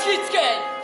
шийтгэл.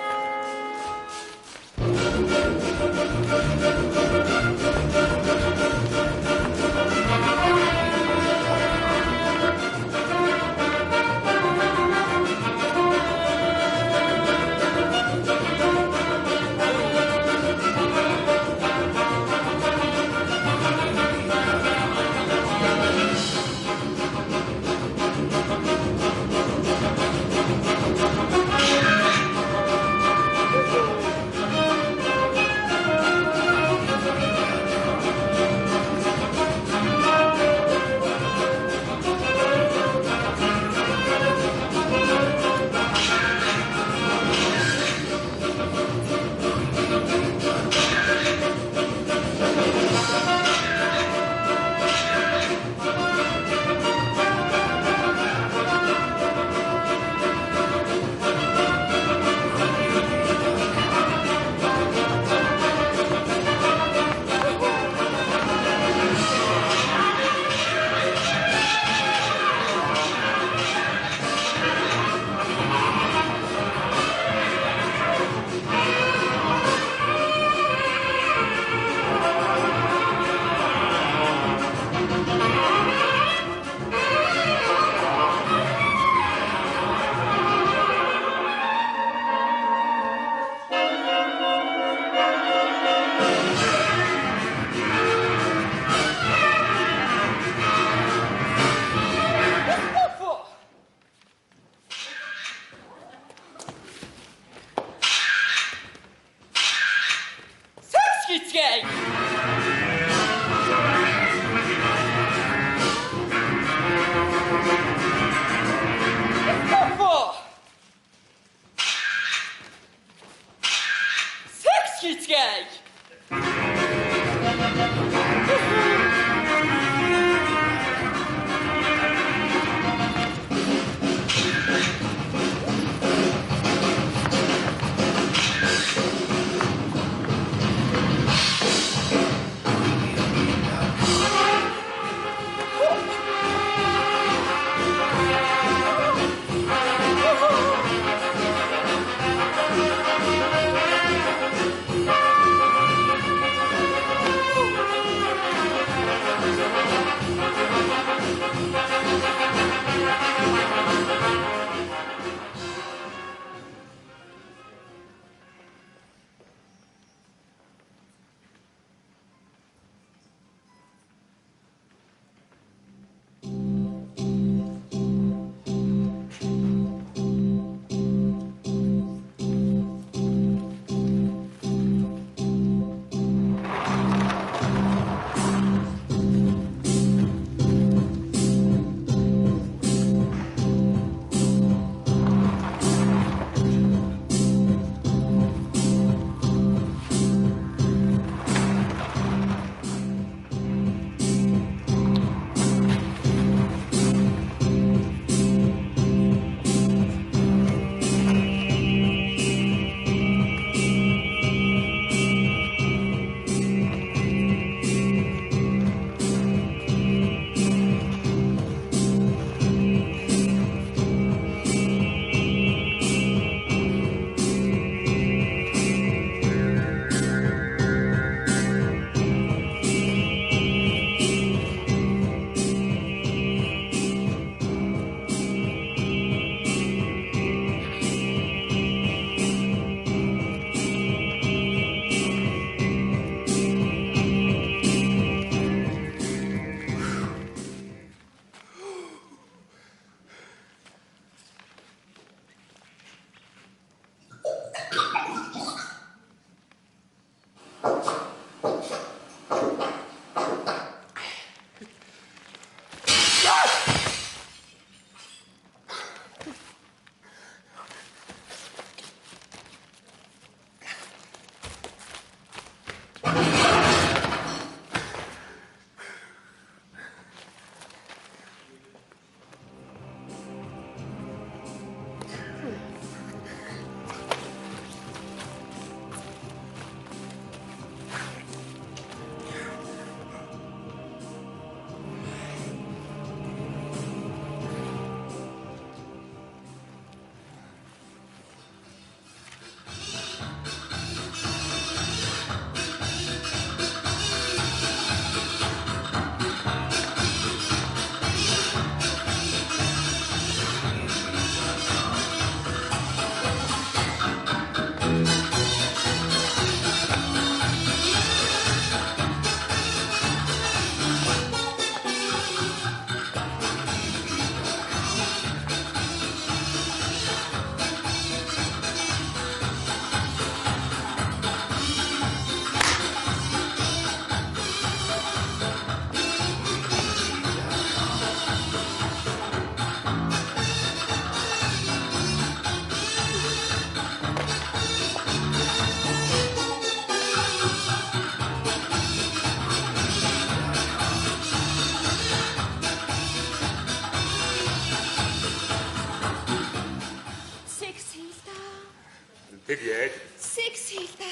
Тэгээд секси л да.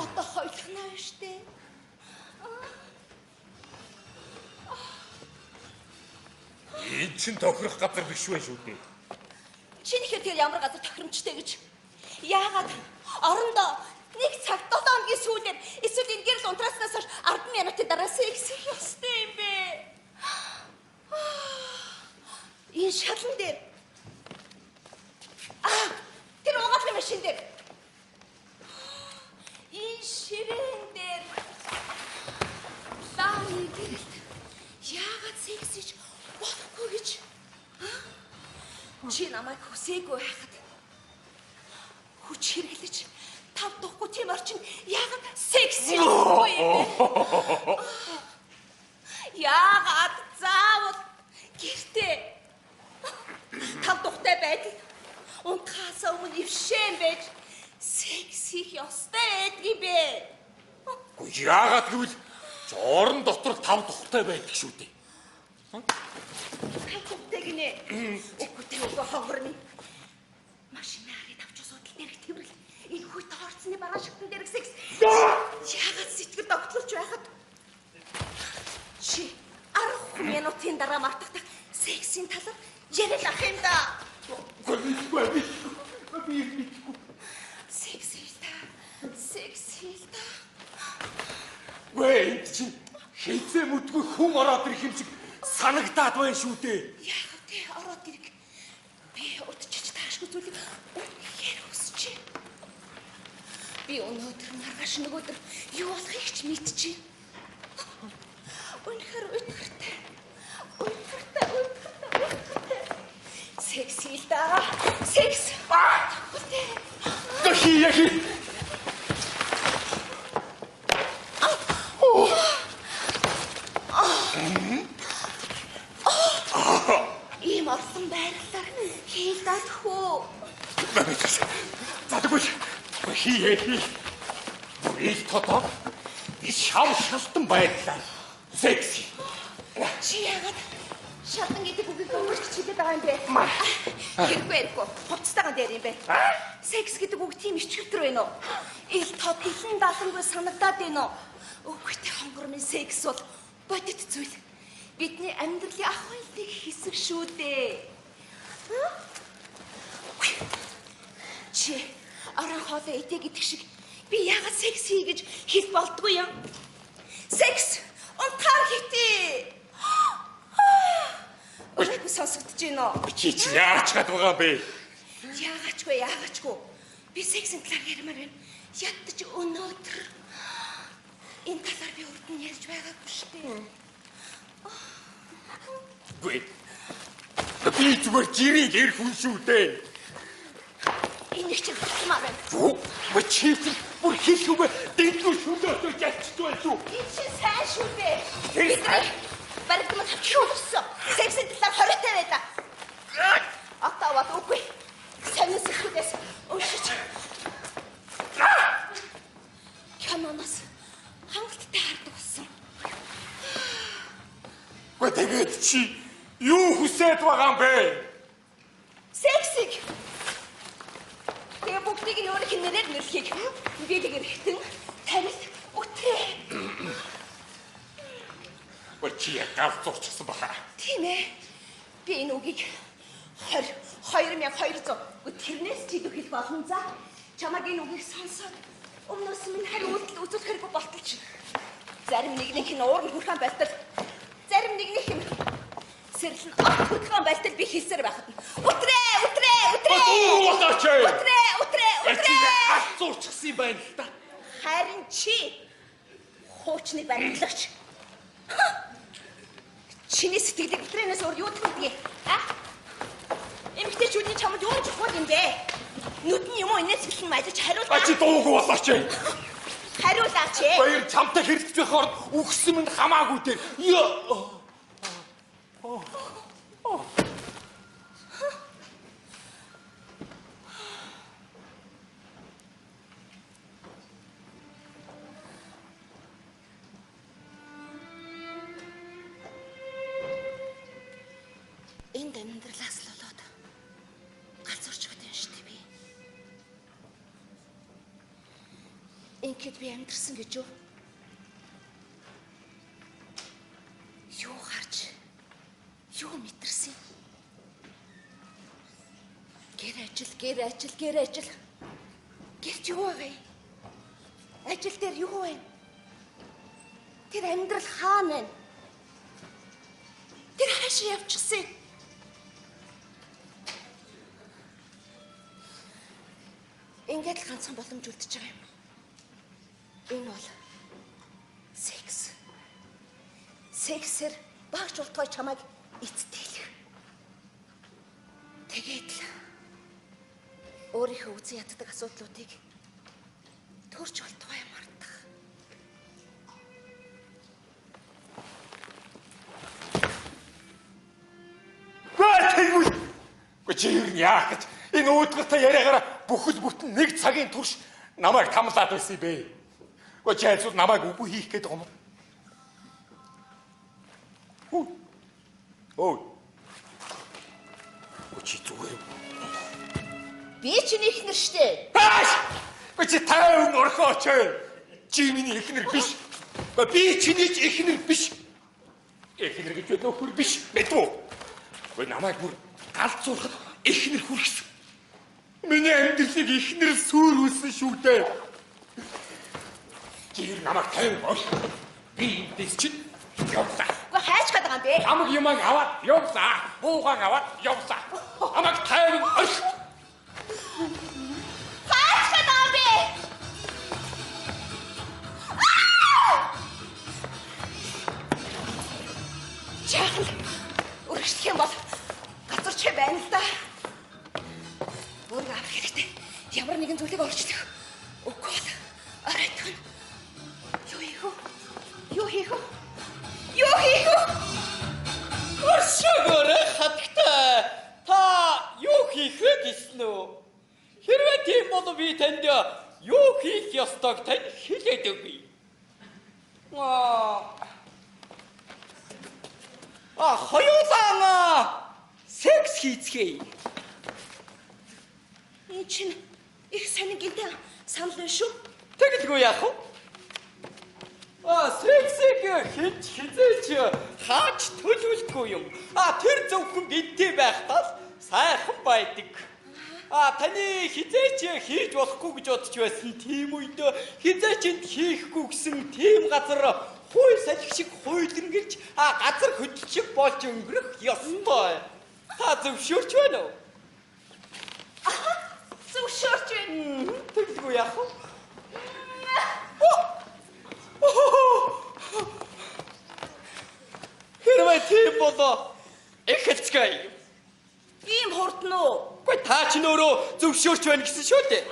Одоо хойлохноо штэ. энэ чин тохирох газар биш вэ шүү дээ. Чинийхээ тэр ямар газар тохиромжтой гэж. Яагаад орондоо нэг цаг 7 хоногийн сүүлээр эсвэл энэгээр л унтрааснаас хойш 10 минутын дараа секс хийх ёстой юм бэ? Энэ шалан дээр тэр угаалгын машин дээр энэ ширээн дээр дааны гэрэлт яагаад секс хийж болохгүй гэж чи намайг хүсээгүй байхад хүч хэрэглэж тав тухгүй тийм орчин яагаад секс хийхгүй юм бэ? Яагаад заавал гэртээ тав тухтай байдал унтахаасаа өмнө ившэн байж секс хийх ёстой байдгийг бэ? Гэхдээ яагаад гэвэл орон дотор тав тухтай байдаг шүү дээ. Тав тухтай гинэ. Үгүй тэгээ хогорны. Машинаарыг тавч асуудал дээр тэрэл энэ хүйт орцны бараа шигтэн дээр секс. Яагаад сэтгэл догтлуулж байхад чи 10 минутын дараа мартагдах сексийн талаар яриад ах юм да. Би секси л да. Вэ чи хизээ мэдгүй хүн ороод ирэх юм шиг санагдаад байна шүү дээ. Яг тий ороод ирэх. Би удчиж таашгүй зүйлийг үнэхээр хүсэж байна. Би өнөөдөр маргааш нөгөөдөр юу болохыг ч мэдчихэв. Үнэхээр уйтгартай. Секси л да. Секс. Хий. Ийм орсон байрлалаар хийлдаад хөө. Задаггүй. Хий. Ил тото. Шав шалтан байдлаа. Секси. Чи яагаад шатан гэдэг үгийг өөрч хэлээд байгаа юм бэ? Хэрэггүй. Хувцастайгаан дээр юм бэ? Секс гэдэг үг тийм ичгэлтэр байна уу? Ил тод хилэн далангүй санагдаад байна уу? Үгүйтэй хонгор минь секс бол бодит зүйл. Бидний амьдралын ах байлтыг хэсэг шүү дээ. Чи орон хоолой идэ гэдэг шиг би яагаад секс хий гэж хэл болдгүй юм? Секс унтахаар хийтээ. Өөрөөр сонсогдож байна уу? Чи яаж чад байгаа бэ? Яагаачгүй. Би сексийн талаар ярмаар байна. Ядч өнөөдөр энэ талаар би урд нь ярьж байгаагүй шүү дээ. Би зүгээр жирийг ярих хүн шүү дээ. Энэ ч болмаар байна. Юу? Чи бүр хийхгүй дэглүү шүлөөд ялцдаг шүү. Энэ чи сайн шүү дээ. Би баригдмал тавчруулсан. Сексийн талаар хориотой байлаа. Атаваад үгүй. Санаас ихэдээс уншиж. Каманаас хангалттай хардаг болсон. Тэгээд чи юу хүсэж байгаа юм бэ? Сексиг. Тэгээ бүгдийг нь өөрийнх нь нэрээр нэрлэхийг би тэгэр хитэн таньд үтрээ. Чи яагаад зурчихсан баха? Тийм ээ. Би энэ үгийг 2200 тэрнээс чид өгөх болно за. Чамаг энэ үгийг сонсоод өмнөөс минь хариулт үзүүлэх хэрэггүй болтолч. Зарим нэгнийх нь уурн хүрхэн байтал, зарим нэгнийх нь сэрлэн ат хүрхэн байтал би хийсээр байхад. Үтрээ. Чи яагаад зурчихсан юм байна л да? Харин чи хуучны баримтлагч. Чиний сэтгэлийг битрэнээс өөр юу тэгдэг юм? Эмэгтэйчүүдийн чамд юу ч хол юм бэ? Нүдний юм уу инээс хэлэн мажиж хариулаа. Чи дуугүй болооч. Хариулаач. Баяр чамтай хэрэгцэх орд үхсэн минь хамаагүй дээ. Энд амьдралаас л болоод галзуурч өгдөн шүү дээ би. Ингээд би амьдрсан гэж юу? Юу харж, юу мэдэрсэн? Гэр ажил. Гэрч юу вэ? Ажил дээр юу вэ? Тэр амьдрал хаана вэ? Тэр хаашаа явчихсан? Ингээд л ганцхан боломж үлдчихэж байгаа юм. Энэ бол секс. Сексэр багш болтгой чамайг эцтээлэх. Тэгээд л өөрийнхөө үзэн яддаг асуудлуудыг төрж болтгой мартах. Гэхдээ чи юу яах гэж энэ өөдгөртэй яриагаараа бүхэл бүтэн нэг цагийн турш намайг тамлаад байсан бэ. Гэхдээ чи айцуд намайг үгүй хийх гээд байгаа юм. Ой. Чи зүгээр. Би чиний ихнэр штэ. Тааш! Чи тав орхооч. Чи миний ихнэр биш. Би чиний ихнэр биш. Ихнэр гэж нөхөр биш. Мэдвүү? Ой намайг бүр галзуурхад ихнэр хүргэсэн. Миний амьдралыг ихнэр сүрүүлсэн шүү дээ. Чи намайг тав орх. Би дэс чи явлаа. Гэхдээ хайч гээд байгаа юм бэ? Амаг юмаг аваад явлаа. Буугаан аваад явлаа. Амаг тав орх. Хайч гээд байгаа юм бэ? Чахан үргэлжлэх юм бол газар чи байна л да. Бүрг авах хэрэгтэй. Ямар нэгэн зүйлийг өөрчлөх. Үгүй бол оройтох нь. Юу хийх вэ? Өршөөгөөрэ хатагтай. Та юу хийх вэ гэсэн үү? Хэрвээ тийм бол би танд юу хийх ёстойг тань хэлээд өгье. Хоёулаа секс хийцгээе. Энэ чинь их сонин гинтэн санал байна шүү. Тэгэлгүй яах вэ? Сексийг хизээч хаач төлөвлөхгүй юм. Тэр зөвхөн гинтэй байхдаа сайхан байдаг. Таны хизээч хийж болохгүй гэж бодож байсан тийм үед хизээч энд хийхгүй гэсэн тийм газар хууль салхи шиг хуйлэрнгэрч газар хөдлөх шиг болж өнгөрөх ёстой. Та зөвшөөрч байна уу? Зөвшөөрч байна. Тэгэлгүй яах вэ? Хэрвээ тийм бол эхэлцгээе. Ийм хурдан уу? Гэхдээ та ч нөөрөө зөвшөөрч байна гэсэн шүү дээ.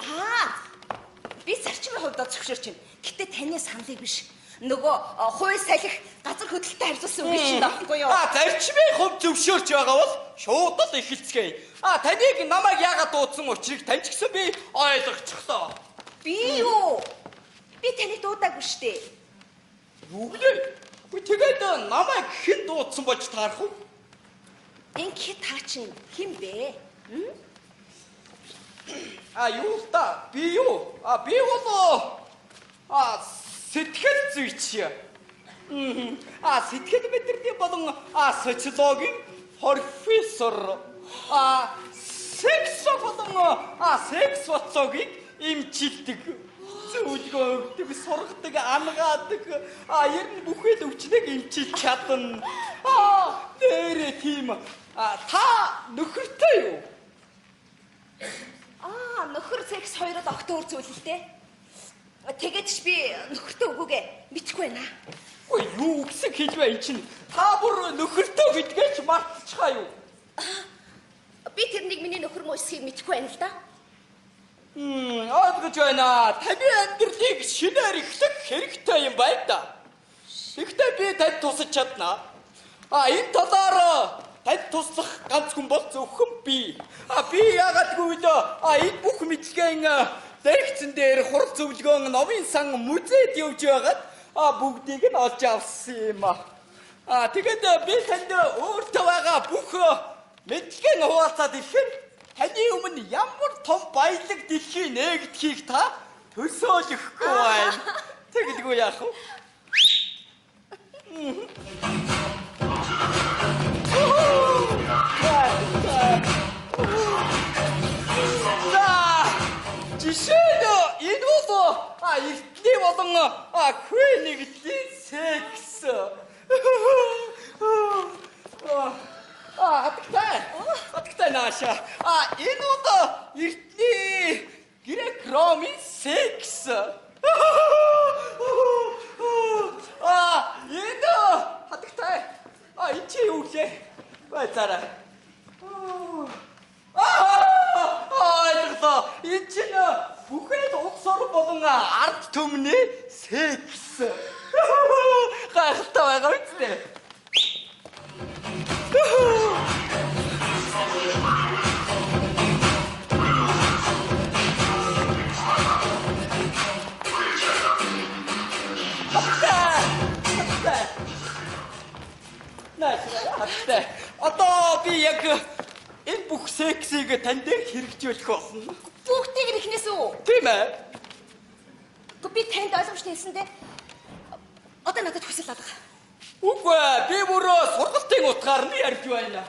Би зарчмын хувьд зөвшөөрч байна. Гэтэ таны саналыг биш. Нөгөө хууль салхи газар хөдлөлтөй харьцуулсан үг чинь таахгүй юу? Зарчмын хувьд зөвшөөрч байгаа бол шууд л эхэлцгээе. Таныг намайг яагаад дуудсан учрыг тань ч гэсэн би ойлгочихлоо. Би юу? Би таныг дуудаагүй штэ. Юу гэлээ? Тэгээд намайг хэн дуудсан болж таарах вэ? Ингээд таа чинь хэн бэ? Юу та? Би юу? Би бол сэтгэл зүйч. Сэтгэл мэдрэлийн болон социологийн профессор. Секс болон секс боцоогийг эмчилдэг. Зөвлөгөө өгдөг, сургадаг, ангаадаг. Ер нь бүхэл өвчнийг эмчилж чадна. Нэрээ тийм. Та нөхөртэй юу? Нөхөр секс хоёроо огтөөр зүйл л дээ. Тэгээд ч би нөхөртэй үгүйгээ мэдхгүй байна. Ой юу гэсэн хэлж байна чинь? Та бүр нөхөртэй гэдгээ ч мартчихаа юу? Би тэрнийг миний нөхөр мөн эсхийг мэдхгүй байна л да. Ойлгож байна. Таны амьдралыг шинээр эхлэх хэрэгтэй юм байна да. Гэхдээ би танд тусаж чадна. Энэ талаар танд туслах ганц хүн бол зөвхөн би. Би яагаадгүй л энэ бүх мэдлэгийн дэрэгцэн дээр хурал зөвлөгөөн новын сан музейд явж байгаад бүгдийг нь олж авсан юм. Тэгээд би танд өөртөө байгаа бүх мэдлэгийн хуваалцаад ирэхээр таны өмнө ямар том баялаг дэлхий нэгдэхийг та төсөөлөхгүй байна. Тэгэлгүй яах вэ? Жишээ нь энэ бол эртний болон хүйнэгдлийн секс. Хатагтай нааша. Энэ бол эртний грек-ромын секс. Энэ хатагтай. Энэ чи юу вэ? Бацаараа. Энэ чинь бүхэл угсаар болон ард түмний секс. Гайхалтай байгаа үстэй. Хаттай. Одоо би яг энэ бүх сексийг танд хэрэгжүүлэх болно. Бүгдийг нь ихнээс үү? Тийм ээ. Би танд ойлгомжтой хэлсэндээ одоо надад хүсэл алга. Үгүй би бүрөө сургалтын утгаар нь ярьж байна.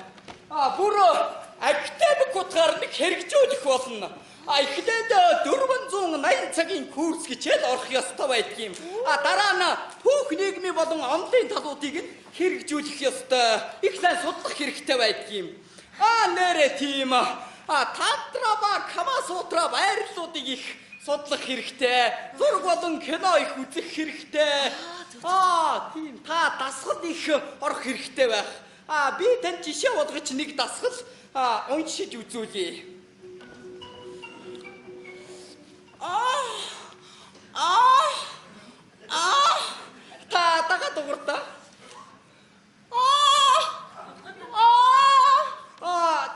Бүрөө академик утгаар нь хэрэгжүүлэх болно. Эхлээд 480 цагийн курс хичээл орох ёстой байдгийм. Дараа нь бүх нийгмийн болон онлайн талуудыг нь хэрэгжүүлэх ёстой. Их сайн судлах хэрэгтэй байдгийм. Нэрэ тийм. Тантра ба Камасутра байрлалуудыг их судлах хэрэгтэй. Зураг болон кино их үзэх хэрэгтэй. Тийм. Та дасгал их орох хэрэгтэй байх. Би танд жишээ болгож нэг дасгал уншиж үзүүлье. Та дагаад дуурдаа.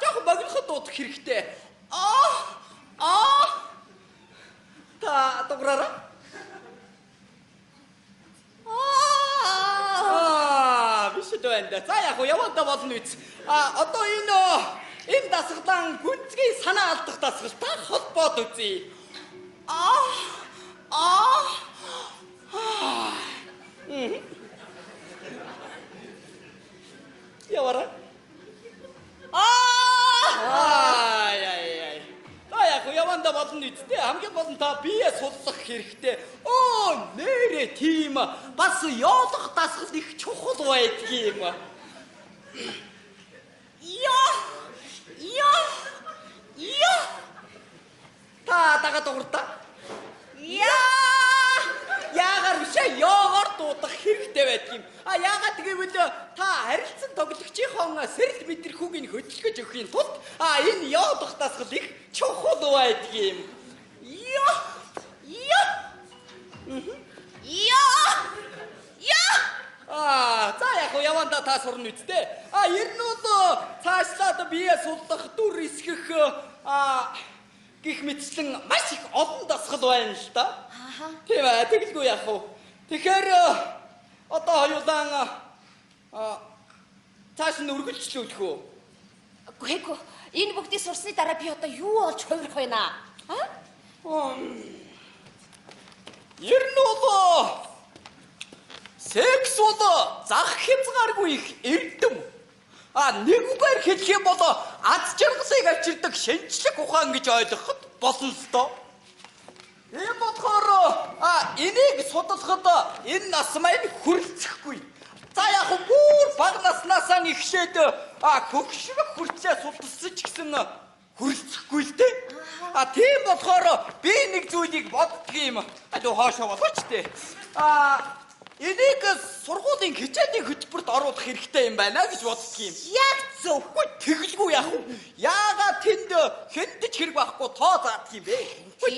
Жаахан баглахад дуудах хэрэгтэй. Та дуураараа. Биш дөөндөө. За яг явандаа болно үз. Одоо энэ дасгалан гүнзгий санаа алдах дасгалтай холбоод үзье. Явара. Яванда болно үстэй. Хамгийн гол нь та бие судлах хэрэгтэй. Нэрэ тийм. Бас яолох дасгал их чухал байдгийм. Та дагаад дуурдаа. Яагаар бишээ ёогоор дуудах хэрэгтэй байдгийм. Яагаад гэвэл та харилцан тоглогчийн сэрэл мэдрэхүүгийг хөдөлгөж өгөхийн тулд энэ ёодох дасгал их чухал байдгийм. За яг яванда та сурна үстэй. Ер нь бол цаашлаад бие судлах, дүр эсгэх гих мэтчлэн маш их олон дасгал байна л да. Тийм ээ, тэгэлгүй яах вэ? Тэгэхээр одоо хоёулаа цааш нь үргэлжлүүлэх үү? Үгүй энэ бүгдийг сурсны дараа би одоо юу болж хувирах байна? Ер нь бол секс бол зах хязгааргүй их эрдэм. Нэг үгээр хэлэх юм бол аз жаргалыг авчирдаг шинжлэх ухаан гэж ойлгоход болно л доо. Энэ болохоор энийг судлахад энэ нас маань хүрэлцэхгүй. За яг бүр бага наснасаа ихшээд хөгшрөх хүртлээ судалсан ч гэсэн хүрэлцэхгүй л дээ. Тийм болохоор би нэг зүйлийг боддгийм. Хоошоо болооч дээ. Энийг сургуулийн хичээлийн хөтөлбөрт оруулах хэрэгтэй юм байна гэж боддгийм. Яг зөв. Тэгэлгүй яах вэ? Яагаад тэнд хэндэж хэрэг байхгүй тоо заадах юм бэ?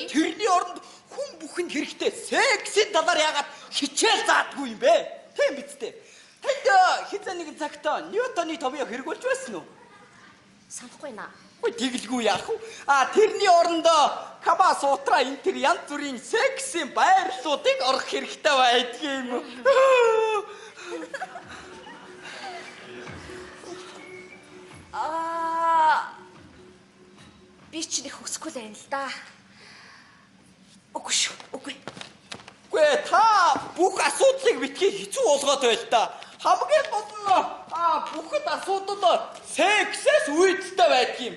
Тэрний оронд хүн бүхэнд хэрэгтэй сексийн талаар яагаад хичээл заадаггүй юм бэ? Тийм биз дээ. Тэнд хизээ нэгэн цагт Ньютоны товёо хэрэгүүлж байсан уу? Санахгүй наа. Тэгэлгүй яах вэ? Тэрний оронд Камасутра энэ төр янз бүрийн сексийн байрлалуудыг орох хэрэгтэй байдгийм. Би ч нэг хөсөхгүй л байна л да. Үгүй шүү. Үгүй. Гүй та бүх асуудлыг битгий хэцүү болгоод байл та. Хамгийн гол нь бүхэд асуудал сексээс үүдтэй байдаг юм.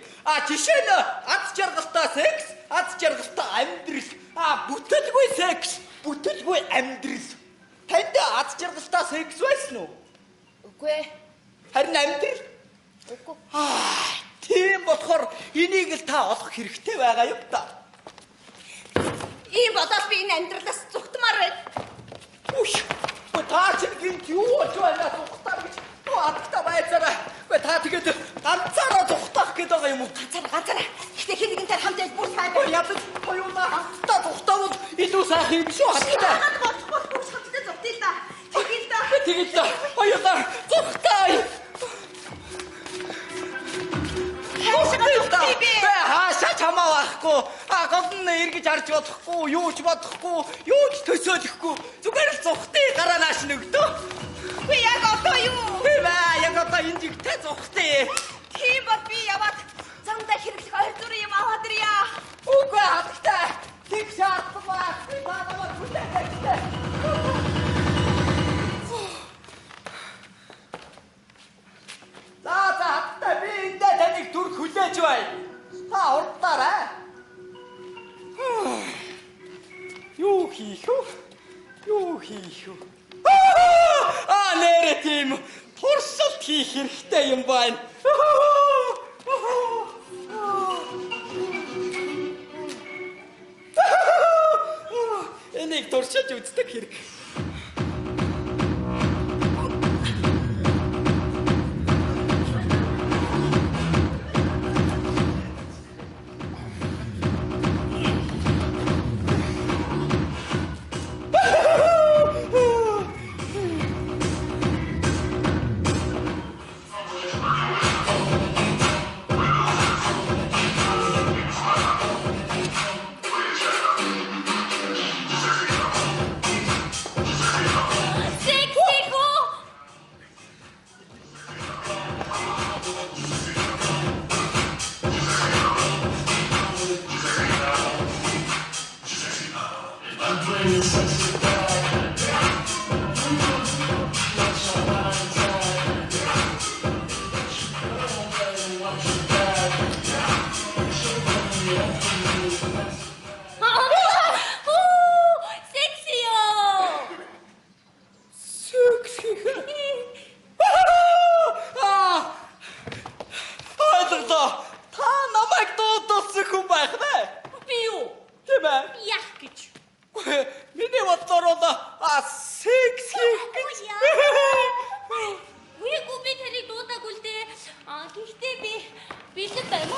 Жишээ нь аз жаргалтай секс, аз жаргалтай амьдрал. Бүтэлгүй секс, бүтэлгүй амьдрал. Танд аз жаргалтай секс байсан уу? Үгүй. Харин амьдрал? Үгүй. Тийм болохоор энийг л та олох хэрэгтэй байгаа юм та. Ийм бодоод би энэ амьдралаас зүгтмаар байна. Та чинь гинт юу болж байна зүгтаа гэж адагта байцаараа. Та тэгээд ганцаараа зүгтах гэдэг байгаа юм уу? Ганцаараа. Гэтэ хэд нэгэнтэй хамт яж бүр сайн байна. Ядаж хоёулаа хамтдаа зүгтавал илүү сайхан юм шүү хаттай. Бүр шаттай зүгтээ та. Тэгээд хоёулаа зүгтаа. Хаашаа чамаа байхгүй. Гол нь эргэж харж бодохгүй, юу ч бодохгүй, юу ч төсөөлөхгүй. Зүгээр л зүгтээ гараа нааш нөгдөө. Би яг одоо юу? Яг одоо энэ жигтэй зүгтээ. Тийм бол би яваад замдаа хэрэглэх ойр зүрийн юм аваад ирье. Үгүй хаттай. Тэг шаардлагатай. Би баамаа хүлээхтэй. За хаттай би эндээ таныг дүр хүлээж бай. Та урдаарай. Юу хийх вэ? Нэрэ тийм туршилт хийх хэрэгтэй юм байна. Энийг туршиж үздэг хэрэг. Миний бодлоор бол секс хийх гэж. Үгүй би тэрийг дуудаагүй л дээ. Гэхдээ би бэлэн байна.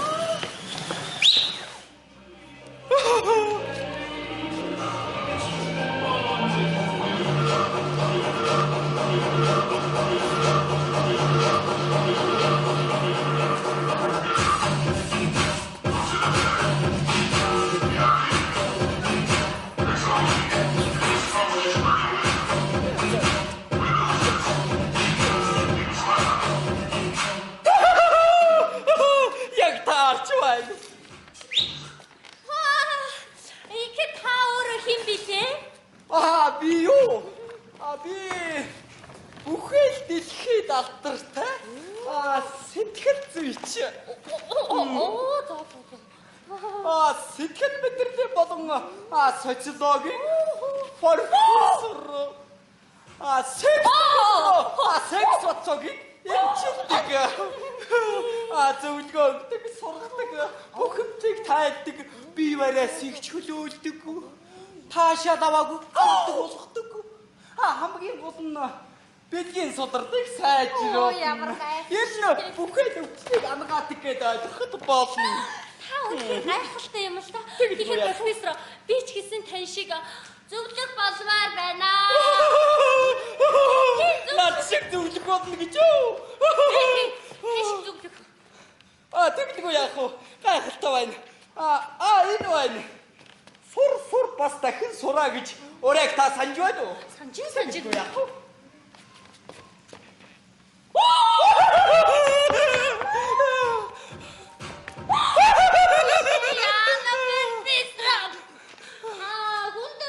Би юу? Би бүхэл дэлхийд алдартай. Сэтгэл зүйч. Сэтгэл мэдрэлийн болон социологийн профессор. Секс боцогийн эмчилдэг. Зөвлөгөө өгдөг, сургадаг, бүхэмжийг тайлдаг, бие бариас ихч хөлөөлдөг. Таашаа даваагүй гомдог болгодог. Хамгийн гол нь бэлгийн судардаг сайжруу. Ямар гайхалтай. Энэ бүхэл өвчнийг ангаадаг гэдэг ойлгоход болно. Та үнэхээр гайхалтай юм л та. Тэгэхээр профессор би ч гэсэн тань шиг зөвлөх болмоор байна. Наад шиг зөвлөх болно гэж юу? Тэш зөвлөх. Тэглэгүй яах вэ? Гайхалтай байна. Энэ байна. Сур бас дахин сураа гэж ураг та санаж байна уу? Санаж яах вэ? Яна профессор. Хүнд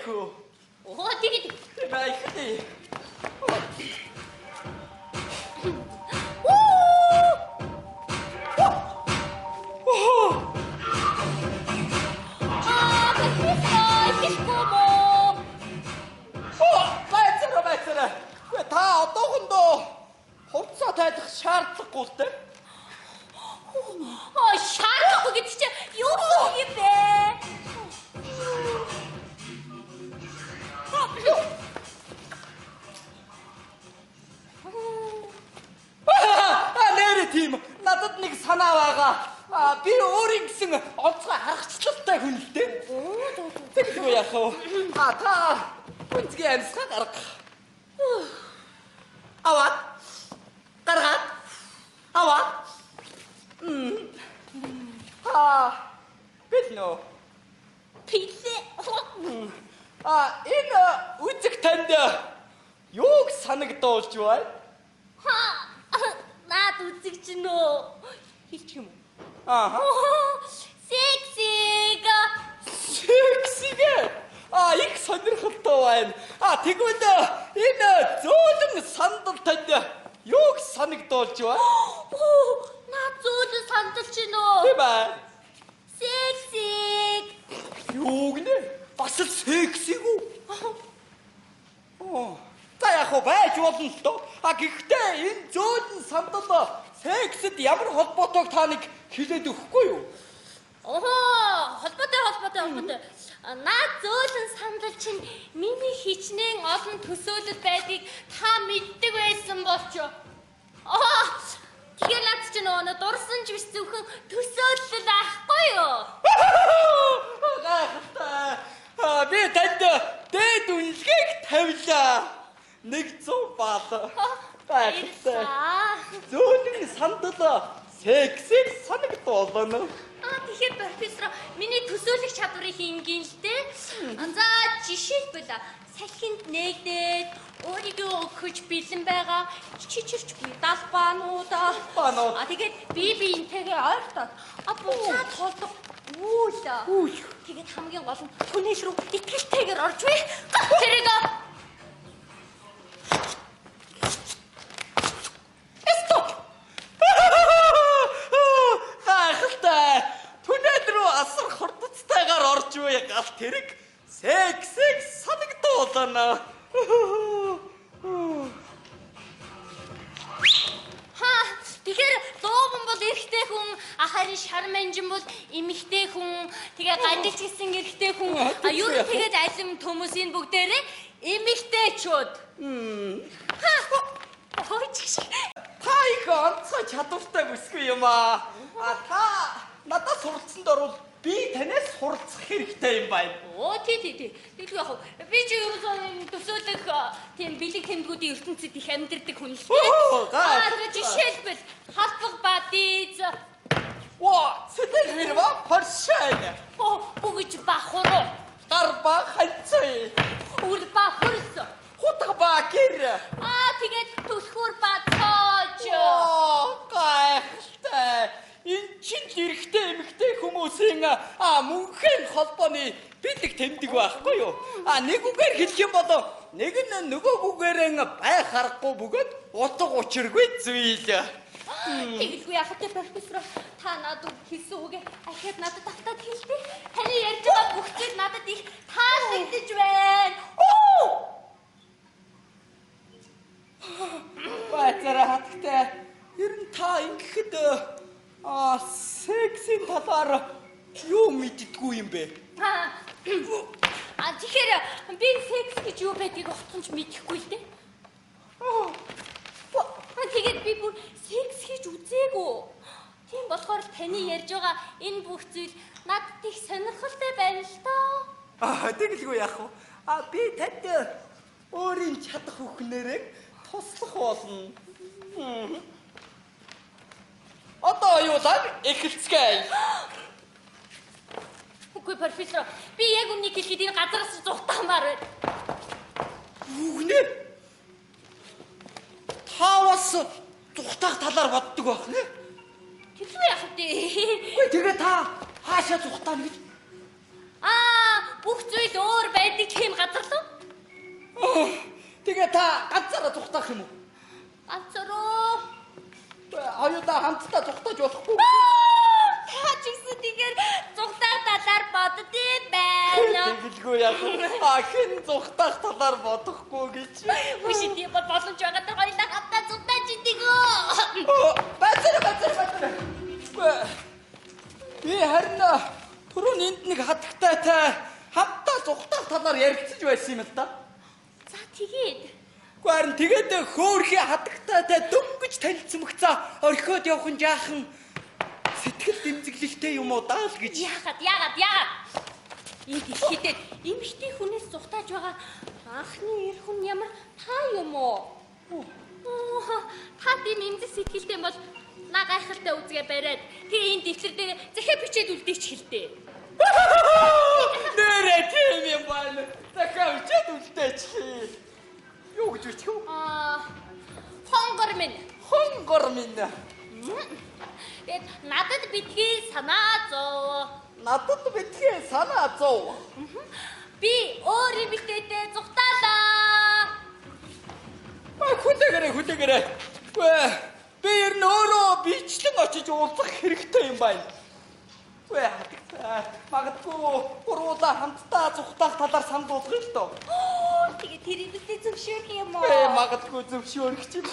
хөө. Оо тэгээд Байхны. Байцаараа. Та одоохондоо хувцас тайлах шаардлагагүй те. шаардлахгүй гэдэг чинь юу юм бэ? Нэр тийм надад нэг санаа байгаа. Би өөрийн гэсэн онцгой харгачлалтай хүн л дээ. Тэггүй яах вэ? Та үнцгийн амьсгаа гарга. Аваад. Гаргаад. Аваад. Бэлнэ. Пилээ. Энэ үзэг танд юуг санагдуулж байна? Наад үзэг чинь нөө хэлчих юм уу? Ааха. Сексиг. Сексиг. Их сонирхолтой байна. Тэгвэл энэ зөөлөн сандал танд юуг санагдуулж байна? Наад зөөлөн сандал чинь нөө. Тийм ээ. Сексиг. Юуг нэ? Бас л сексиг үү? За яг хөө байж болно л доо. Гэхдээ энэ зөөлөн сандал сексэд ямар холбоотойг та нэг хэлээд өгөхгүй юу? Холбоотой. Наад зөөлөн сандал чинь миний хичнээн олон төсөөлөл байдгийг та мэддэг байсан болч. Тэгэхээр наад чинь нөө дурсан ч биш зөвхөн төсөөлөл байхгүй юу? Би танд дээд үнэлгээг тавилаа. 100 баал. Зөөлөн сандал сексиг санагдуулна. Тэгэхээр профессор миний төсөөлөх чадварыг ингийн л дээ. За жишээлбэл салхинд нээгдээд өөрийгөө өгөх бэлэн байгаа чичирчгүй далбаануудаа. Тэгээд биентэйгээ ойртоод буцаад холдох үйл. Тэгээд хамгийн гол нь түнэш рүү итгэлтэйгээр орж бай. Тэрийг асар хурдцтайгаар орж буй гал тэрэг сексиг санагдуулна. Тэгэхээр дууган бол эрэгтэй хүн, харин шар манжин бол эмэгтэй хүн, тэгээ гадиж гисэн эрэгтэй хүн. Юу тэгээд алим хүмүүсийн бүгдээрээ эмэгтэйчүүд. Та их онцгой чадвартай бүсгүй юм аа. Та надад суралцсанд орвол би танаас суралцах хэрэгтэй юм байна. Тий. Тэгвэл яг би ч ерөөсөө төсөөлөх тийм бэлэг тэмдгүүдийн ертөнцид их амьдэрдэг хүн л дээ. Жишээлбэл халбаг бадиз. Сэтэл ба поршайн. Бүгж бахуруу. Гарба ханцай. Үр бахурс. Хутга ба гэр. Тэгээд төлхөр бацооч. Гайхалтай. Энэ чинь эрэгтэй эмэгтэй хүмүүсийн мөнхийн холбооны бэлэг тэмдэг байхгүй юу? Нэг үгээр хэлэх юм бол нэг нь нөгөөгүйгээр бай харахгүй бөгөөд утга учиргүй зүйл. Тэгэлгүй яхад профессор та надад хэлсэн үгээ ахиад надад автаад хэлбэ. Таны ярьж байгаа бүх зүйл надад их таалагдж байна. Байцаараа хатагтай. Ер нь та ингэхэд сексийн талаар юу мэддэггүй юм бэ? Тэгэхээр би секс гэж юу байдгийг огцонч мэдэхгүй л дээ. Тэгээд би бүр секс хийж үзээгүй. Тийм болохоор таны ярьж байгаа энэ бүх зүйл надад их сонирхолтой байна л доо. Тэгэлгүй яах вэ? Би танд өөрийн чадах бүхнээрээ туслах болно. Одоо юулаа эхэлцгээе. Үгүй профессор, би яг өмнө хэлэхэд энэ газараас зугатаамаар байна. Үгнэ. Та бас зугатаах талаар боддог байх нэ? Тэгэлгүй яах вэ? Үгүй тэгээ та хаашаа зугатаана гэж? Бүх зүйл өөр байдаг тийм та ганцаараа зүхтах юм уу? Ганцруу. Хоёулаа хамтдаа зүхтаж болохгүй. Та ч гэсэн тэгэхээр зүхтах талаар боддгий байна. Тэгэлгүй яг хэн зүхтах талаар бодохгүй гэж. Үшиний боломж байгаа даа хоёулаа хамтдаа зүхтаж идэгөө. Бацар. Би харин түрүүн энд нэг хатагтайтай хамтдаа зүхтах талаар ярилцаж байсан юм л да. За тэгээд Харин тэгээд хөөрхий хатагтайтай дөнгөж танилцсан мөгцөө орхиод явах нь жаахан сэтгэл дэмзэглэлтэй юм уу даа л гэж. яагаад энд ихэд эмхтэй хүнээс зүхтааж байгаа анхны эр хүн ямар та юм уу? Та тийм эмзэг сэтгэлтэй бол на гайхалтай үзгээ бариад тэгээ энэ дэвтэр дээр захиа бичээд үлдээч хэлдэ. Нэрэ тийм юм байна. Дахиад үчээд үлдээч. Юу гэж үчих вэ? Хонгор минь. Тэгээд надад битгий санаа зов. Би өөр эмэгтэйтэй зүхтаалаа. Хүлээгээрэй. Би ер нь өөрөө бичлэн очиж уулзах хэрэгтэй юм байна. Магадгүй гурвуулаа хамтдаа зүхтах талаар санал болгох л доо. Тэгээд тэр эмэгтэй зөвшөөрөх юм уу? Магадгүй зөвшөөрөх юм.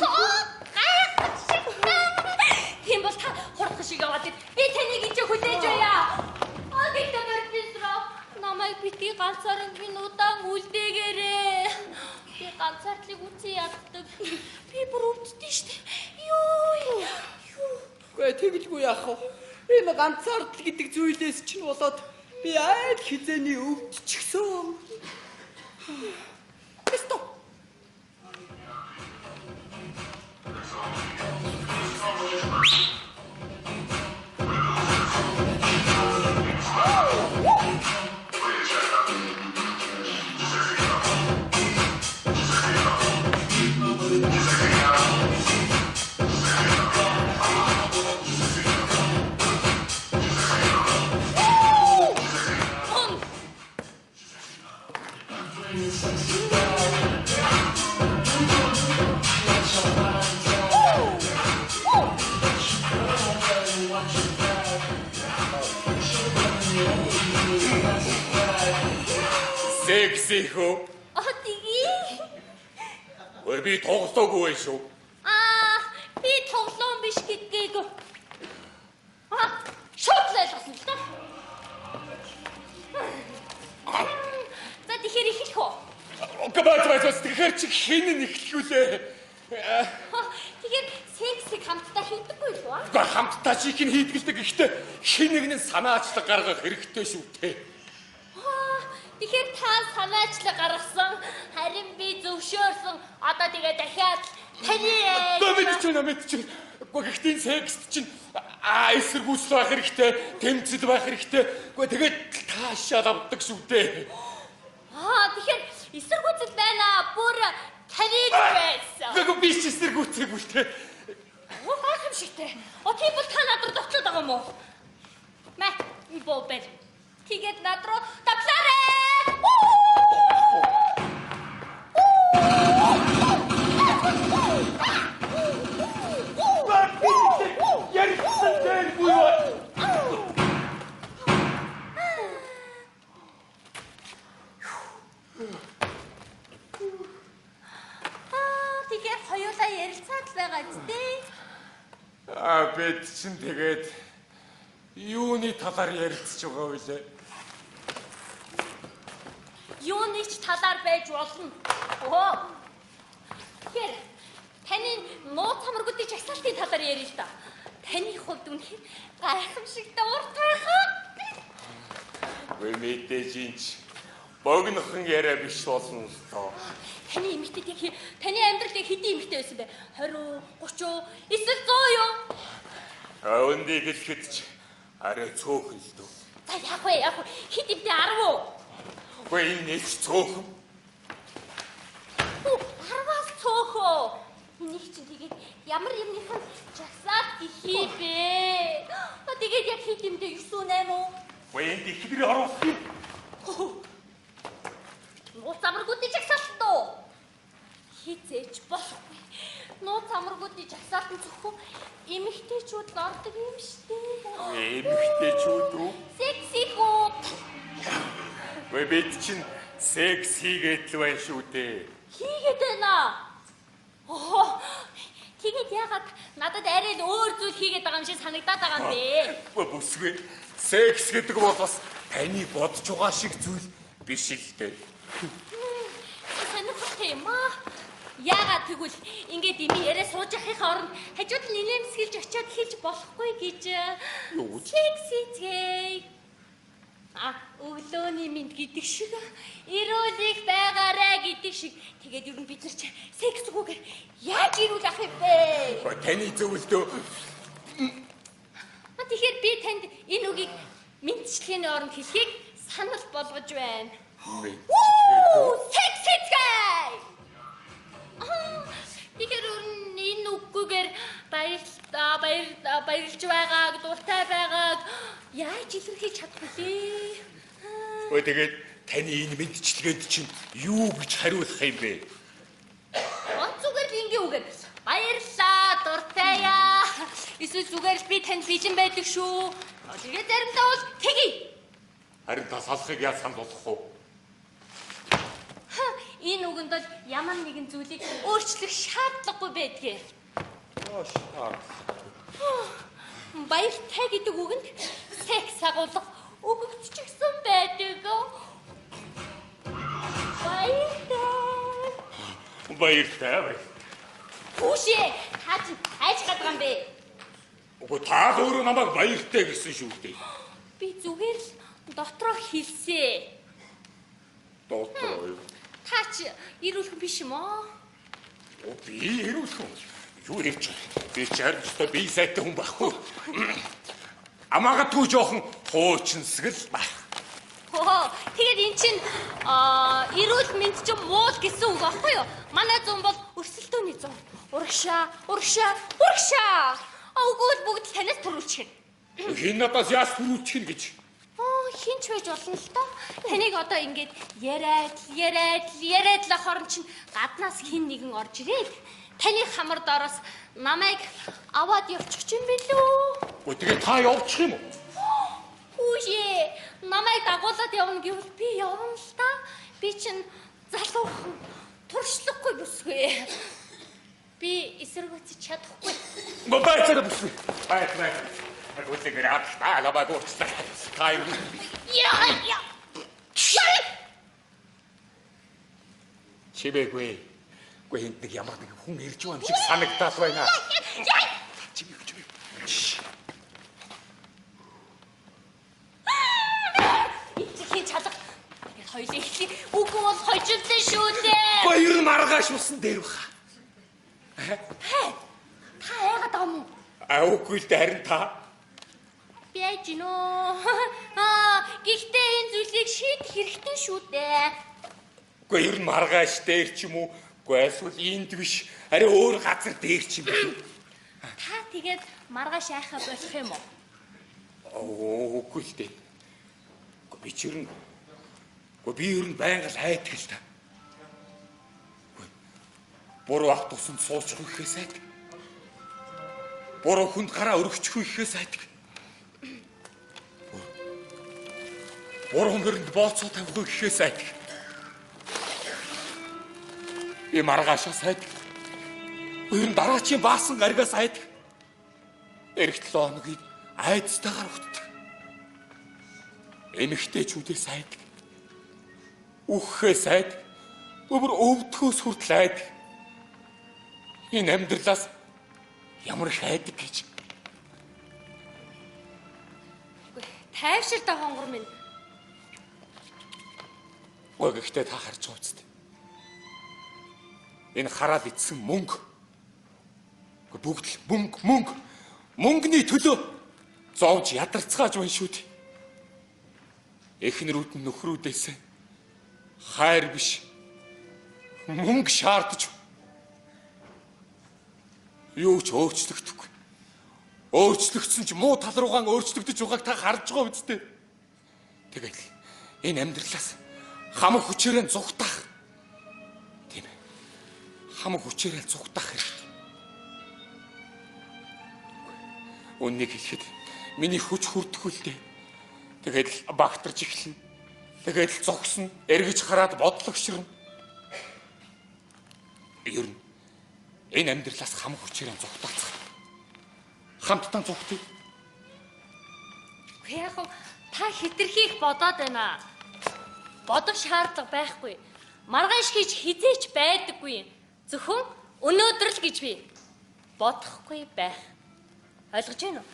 Тийм бол та хурдхан шиг яваад би таныг энэ хүлээж байя. Гэхдээ профессор намайг битгий ганцаараа минутаа үлдээгээрээ. Би ганцаардлыг үгүй яддаг. Би бүр өвддөг штэ. Юу. Тэгэлгүй яах вэ? Энэ ганцаардл гэдэг зүйлээс чинь болоод би аль хизээний өвдчихсөн. Стоп. Секси хөө. Тэгээ. Би тоглоогүй байх шүү. Би тоглоом биш гэдгийг. Шууд л ойлгосон л доо. За тэгэхээр эхлэх үү? Тэгэхээр чи хин нэхлүүлээ. Тэгэхээр сексийг хамтдаа хийдэггүй л үү? Гэхдээ хамтдаа чиг нь хийдгэлдэг. Гэхдээ хин нэг нь санаачлаг гаргах хэрэгтэй шүү дээ. Тэгэхээр та санаачлаг гаргасан, харин би зөвшөөрсөн. Одоо тэгээ дахиад таны Мэдчихвэн. Гэхдээ секст чинь эсэргүүцэл байх хэрэгтэй, тэмцэл байх хэрэгтэй. Тэгээд таашаал авдаг шүү дээ. Тэгэхээр эсэргүүцэл байна. Бүр таныг байсан. Би ч эсэргүүцээгүй шүү дээ. Гайхамшигтэй. Тийм бол та над руу давчаад байгаа юм уу? Мэ, бобер. Тэгээд над руу давлаарай. Яригсан дээр буюу. Тэгэхээр хоёулаа ярилцаад л байгаа ч дээ. Бид чинь тэгээд юуны талаар ярилцж байгаа вэ? Юуны ч талаар байж болно. Тэгэхээр таны нууц хамаргуудын жагсаалтын талаар ярил л да. Таны хувьд үнэхээр гайхамшигтай уртаа. Мэдээж инч богинохон яриа биш болно л доо. Таны эмэгтэй таны амьдралд хэдийн эмэгтэй байсан бэ? 20, 30, эсвэл 100 юу? Өндийг хэлэхэд ч арай цөөхөн л дөө. За яг вэ? Хэд эмэгтэй 10 уу? Энэ нэг цөөхөн. 10-аас цөөхөө. Энийг чинь тэгээд ямар юмныхан жагсаалт гихий бэ? Тэгээд яг хэд эмэгтэй 9 8 уу? Энд ихдрийг оруулах юм. Нууц амаргуудын жагсаалт дөө. Хизээч болохгүй. Нууц амаргуудын жагсаалтан зөвхөн эмэгтэйчүүд л ордог юм штэ. Эмэгтэйчүүд үү? Сексигүүд. Вэ бид чинь секс хийгээд л байна шүү дээ. Хийгээд байна. Оо. Тэгээд яагаад надад арай л өөр зүйл хийгээд байгаа юм шиг санагдаад байгаа юм бэ? Бүсгүй. Секс гэдэг бол бас таны бодож байгаа шиг зүйл биш л дээ. Санагдах юм аа. Яагаад тэгвэл ингээд ими яриа сууж явахын оронд хажууд нь нэлэмсгэлж очиод хийж болохгүй гэж. Секси цэг. Өглөөний минь гэдэг шиг ирүүлэх байгаарай гэдэг шиг. Тэгээд юу бид нар ч сексгүйгээр яаж ирүүл ах юм бэ? Таны зөвлөдөө. Тэгэхээр би танд энэ үгийг мэдчилгээний оронд хэлхийг санал болгож байна. Секси цэг. Тэгэхээр энэ үггээр баярлж байгааг, дуртай байгааг яаж илэрхийлж чадах вэ? Тэгээд таны энэ мэдчилгээнд чинь юу гэж хариулах юм бэ? Зүгээр л ингийн үгээр баярлаа, дуртай яа. Эсвэл зүгээр л би танд бэлэн байдаг шүү. Тэгээд заримдаа бол тэгье. Харин та салахыг яаж сануулах вэ? Энэ үгэнд бол ямар нэгэн зүйлийг өөрчлөх шаардлагагүй байдгийг. Баяртай гэдэг үгэнд секс агуулга өгөгдчихсэн байдаг. Баяртай. Хүүшээ, та чи хайж гадаг юм бэ? Үгүй та өөрөө намайг баяртай гэсэн шүү дээ. Би зүгээр л дотроо хэлсээ. Дотроо юу? Та чи ирүүлэх биш юм аа? Би ирүүлэх юм. Юу ярьж байна? Би ч харин би сайтай хүн байхгүй. Амаагатгүй жоохон хуучинсгэл байх. Тэгээд эн чинь ирүүл мэд ч муул гэсэн үг аахгүй юу? Манай зам бол өрсөлдөөний зам. Урагшаа. Өгөөл бүгд танаас төрүүлчих. Хин надаас яаж төрүүлчих гэж? Хинч байж болно л доо. Таныг одоо ингээд яриад л хорон чинь гаднаас хин нэгэн орж ирээд таны хамар доороос намайг аваад явчих юм билүү? Тэгээд та явчих юм уу? Хүүшээ, намайг дагуулад явна гэвэл би явна л та. Би чинь залуухан туршлахгүй бүсгүй. Би эсэргүүцэж чадахгүй. Байцаа бүсгүй. Бай. Агуулгэр атаа лабагуурчтай. Та юу? Яа. Чибэгүй. Гүн нэг ямар нэг хүн ирж байгаа юм шиг санагдаад байна. Чибэг. Ичхийн чалга. Хоёлын ихлий үгүй бол хожигдсон шүү дээ. Баяр маргаашуулсан дээр баха. Та яагаад байгаа юм? Үгүй л дээ харин та. Бэж нөө. Гэхдээ энэ зүйлийг шийдэх хэрэгтэй шүү дээ. Үгүй ер нь маргааш дээр ч юм уу? Үгүй эсвэл энд биш. Арай өөр газар дээр ч юм бэ. Та тэгээд маргааш яахаа болох юм уу? Үгүй л дээ. Би ер нь байнга л айдаг л та. Буруу ах тусанд суучих үхээс айдаг. Буруу хүнд гараа өргөчих үхээс айдаг. Буруу мөрөнд бооцоо тавих үхээс айдаг. Би маргаашаас айдаг. Ер нь дараачийн баасан гаргаас айдаг. Эх 7 хоногийг айдстайгаар утдаг. Эмэгтэйчүүдээс айдаг. Үххээс айдаг. Өөр өвдөхөөс хүртэл айдаг. Энэ амьдралаас ямар их айдаг гэж. Тайвширтай хонгор минь. Гэхдээ та харж байгаа үстэй. Энэ хараад ицсэн мөнгө. Бүгд л мөнгө. Мөнгөний төлөө зовж ядарцгааж байна шүү дээ. Эхнэрүүд нь нөхрүүдээс хайр биш. Мөнгө шаардаж. Юу ч өөрчлөгдөхгүй. Өөрчлөгдсөн ч муу тал руугаа өөрчлөгдөж байгааг та харж байгаа үстэй. Тэгээд энэ амьдралаас хамаг хүчээрээ зүхтах. Тийм ээ. хамаг хүчээрээ зүгтах хэрэгтэй. Үннийг хэлэхэд миний хүч хүрдэх үлдээ. Тэгээд л багтарч эхэлнэ. Тэгээд л зогсно, эргэж хараад бодлогширно. Ер нь энэ амьдралаас хамаг хүчээрээ зүгтаацгаа. Хамтдаа зүгтээ. Яг та хитрхийг бодоод байна. Бодох шаардлага байхгүй. Маргааш хийж хизээч байдаггүй. Зөвхөн өнөөдөр л гэж би бодохгүй байх. Ойлгож байна уу?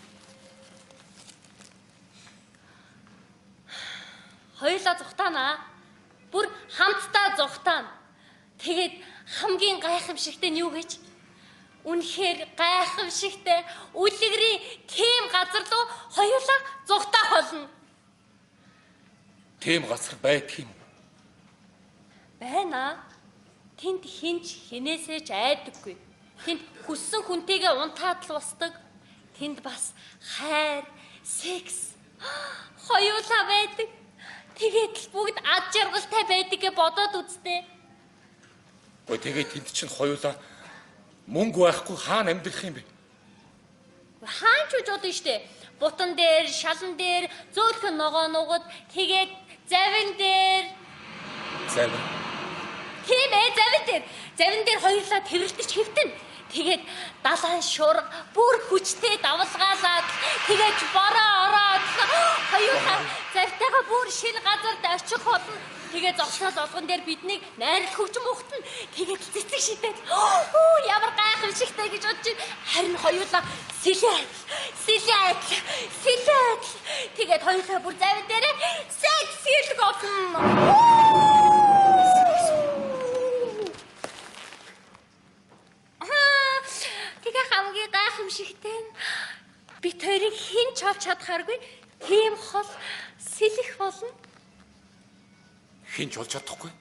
Хоёулаа зүхтаана. Бүр хамтдаа зүхтаана. Тэгээд хамгийн гайхамшигтай нь юу гэж? Үнэхээр гайхамшигтай үлгэрийн тийм газар руу хоёулаа зүхтаах болно. Тийм газар байдаг юм. Байна. Тэнд хинч хинээсээ ч айдаггүй. Тэнд хүссэн хүнтэйгээ унтаад л босдог. Тэнд бас хайр, секс хоёулаа байдаг. Тэгээд л бүгд ад жаргалтай байдгийг бодоод үзтээ. Ой тэгээд тэнд чинь хоёулаа мөнгө байхгүй хаана амьдрах юм бэ? Хаан ч бодно штэ. Бутан дээр, шалан дээр, зөөлхөн ногоо нугад, тэгээд завин дээр. Завин. Тийм ээ, завин дээр. Завин дээр хоёулаа тэрэлдэж хэвтэн. Тэгээд далайн шуурга бүр хүчтэй давалгаалаад тэгээд бороо ороод хоёулаа завтайгаа бүр шил газарт очих болно. Тэгээд зогсоод олгон дээр биднийг найрал хөгжим ухтана. Тэгээд цэцэг шидээд ямар гайхамшигтай гэж бодож байна. Харин хоёулаа сэлээд. Тэгээд хоёулаа бүр завин дээрээ секси болно. Тэгээ хамгийн гайхамшигтай нь бид хоёрыг хэн ч авч чадхааргүй тийм хол сэлэх болно. Хэн ч болж чадахгүй.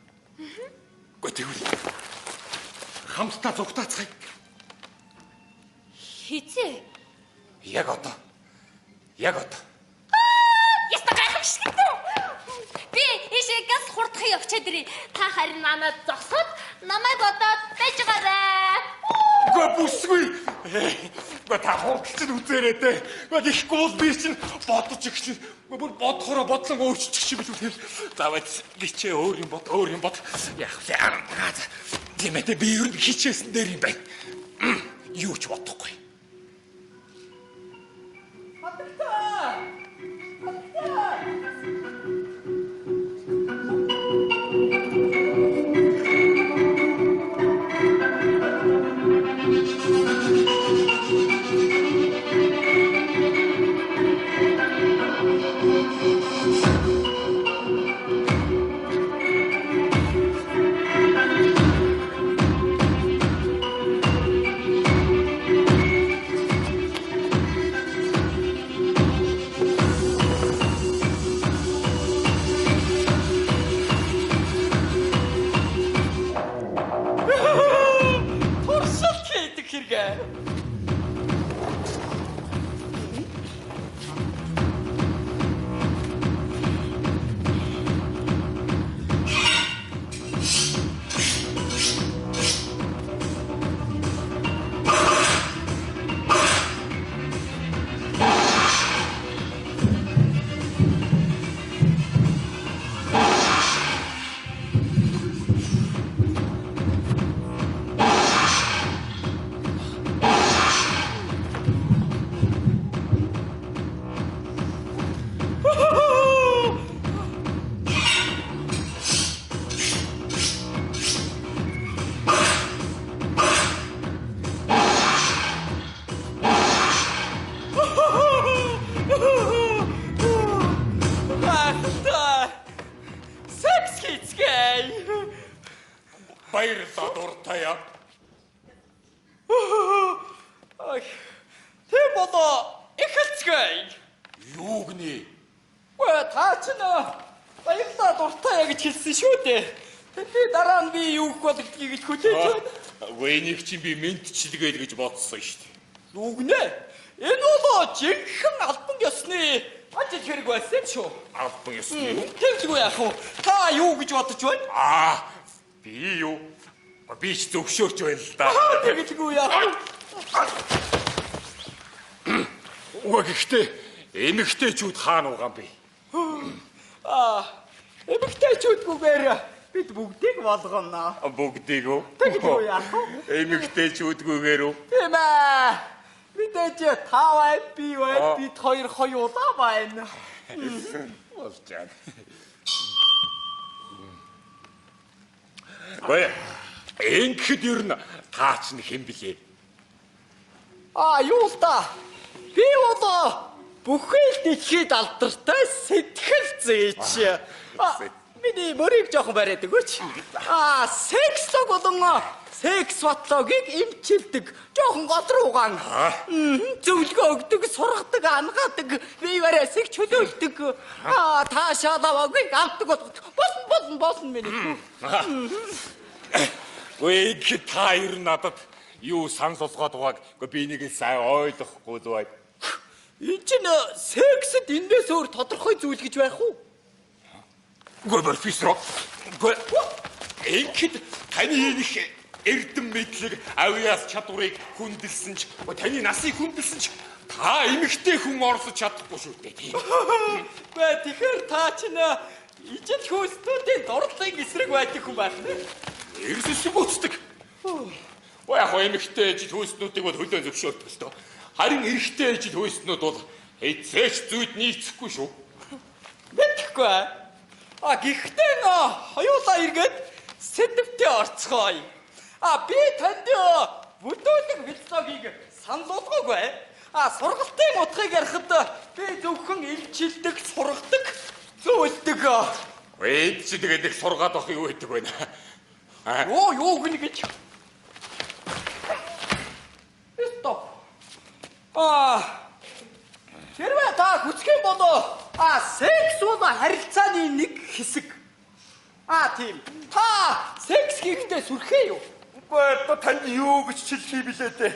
Гэхдээ тэгвэл хамтдаа зүгтаацгаая. Хизээ? Яг одоо. Яста гайхамшигтай. Би ийшээ газ хурдхыг явчаад ирээ. Та харин манад зогсоод намайг бодоод байж байгаарай. Гэ бүсгүй. Гэ та хурдч үзээрэй те. Гэ их гол би чинь бодож ихсэн. Бүр бодохороо бодлон өөрчлөж шиг билүү. Заавал гिचээ өөр юм бод. Яг тийм ээ би ер нь хичээсэн дээр юм байна. Юу ч бодохгүй. Баярлалаа дуртая. Тэ болоо эхэлцгээе. Юу гинэ? Та ч баярлалаа дуртая гэж хэлсэн шүү дээ. Тэгээд дараа нь би юу гэх болдгийг гэж хүлээж байна. Вэнийг чинь би мэдчилгээл гэж бодсон шүү дээ. Юу гинэ? Энэ болоо жинхэнэ албан ёсны ажил хэрэг байсан шүү. Албан ёсны. Тэглгүй яах вэ? Та юу гэж бодож байна? Би юу? Би ч зөвшөөрч байна л да. Тэгэлгүй яах. Гэхдээ эмэгтэйчүүд хаана угаан бэ? Эмэгтэйчүүдгүйгээр бид бүгдийг болгоно. Бүгдийг үү? Тэгэлгүй яах. Эмэгтэйчүүдгүйгээр үү? Тийм ээ. Мэдээж тавай би бид хоёр хоёулаа байна. Болж байна. Ой, ингэхэд ер нь таач нь хэн блэ? Юу л да. Би одоо бүхэл дэлхийд алдартай сэтгэл зээч. Миний мөрийг жоохон бариад өгөөч. Секслог болон секс батлогийг эмчилдэг. Жоохон годруугаан. Зөвлөгөө өгдөг, сургадаг, анхаадаг, биевэрээсийг чөлөөлдөг. Таашаалаваагүй авдаг болно миний. Гэхдээ та ер нь надад юу сансуулгаад байгааг би нэг сайн ойлгохгүй л байна. Энэ чинь сексэд эндээс өөр тодорхой зүйл гэж байх уу? Профессор. Ингээд таны нэг эрдэм мэдлэг авьяас чадварыг хүндэлсэн ч таны насыг хүндэлсэн ч та эмэгтэй хүн орсож чадахгүй шүү дээ. Тэгэхээр та чинь ижил хөөстүүдийн дурлалын эсрэг байдаг хүн байх нэ? Эрсэсэг үцдэг. Яг эмэгтэй ижил хөөстнүүдийг бол хөлөө зөвшөөрдөг л дөө. Харин эрэгтэй ижил хөөстнүүд бол эцээч зүйд нийцэхгүй шүү. Мэдхгүй. Гэхдээ хоёулаа эргээд сэдвтээ орцгоё. Би танд бүдүүлэг философиг санал болгоогүй. Сургалтын утгыг ярихад би зөвхөн илчилдэг, сургадаг, зөвлөдөг. Энд чи тэгээд их сургаад авах юу гэдэг вэ? Юу гэнэ гэж. Стоп. Хэрвээ та хүсэх юм бол секс бол харилцааны нэг хэсэг. Тийм. Та секс хийхдээ сүрхээ юу? Үгүй танд юу гэж хэлхий билээ дээ.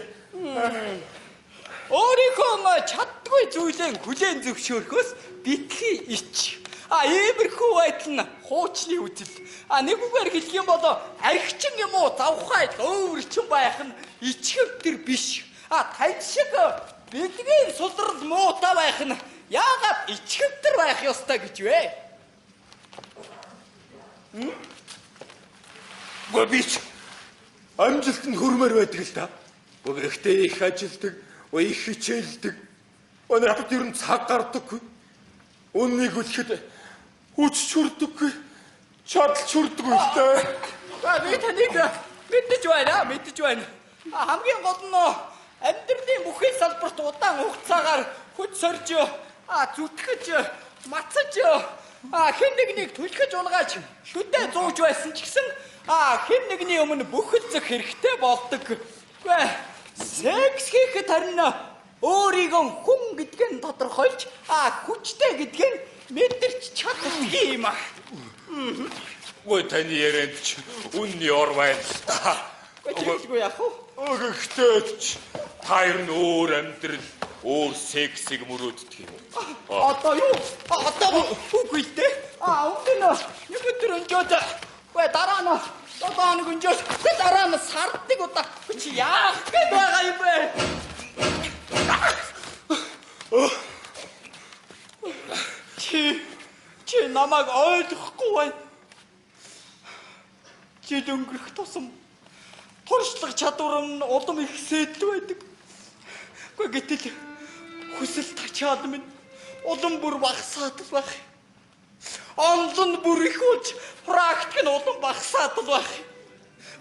Өөрийнхөө чаддгүй зүйлээ хүлээн зөвшөөрөхөөс битгий ич. Иймэрхүү байдал нь хуучны үзэл. Нэгүгээр хэлэх юм бол архичин юм уу завхай өвөрчин байх нь ичгэвтэр биш. Тань шиг бидгийн сулрал муутай байх нь яагаад ичгэвтэр байх ёстой гэж вэ? Бич амжилт нь хөрмөр байдаг л да. Гэхдээ их ажилдаг, их хичээлдэг. Надад ер нь цаг гардаггүй. Үннийг үлэхэд хүч чүрдэггүй. Чадал чүрдэггүй л да. Би таныг мэдэж байна. Хамгийн гол нь амьдралын бүхэл салбарт удаан хугацаагаар хүч сорж, зүтгэж, мацаж, хэн нэгнийг түлхэж унгааж шүдэ зууж байсан ч гэсэн хэн нэгний өмнө бүхэлдэх хэрэгтэй болдог. Секс хийхэд харин өөрийгөө хүн гэдгийг нь тодорхойлж хүчтэй гэдгийг мэдэрч чаддаг юм. Таны ярианд ч үнний ор байна л да. Тэгвэл яах вэ? Гэхдээ ч та ер нь өөр амьдрал, өөр сексийг мөрөөддөг юм. Одоо юу? Одоо үгүй дээ. Өмнө нэг өдөр өнжөөд дараа нь 7 хоног өнжөөд дараа нь сардаг удаа чи яах гээд байгаа юм бэ? Чи намайг ойлгохгүй байна. Чи өнгөрөх тусам туршлага чадвар нь улам ихсээд байдаг. Гэтэл хүсэл тачаад минь улам бүр багасаад байх. Онол нь бүр их болж практик нь улам багасаад байх.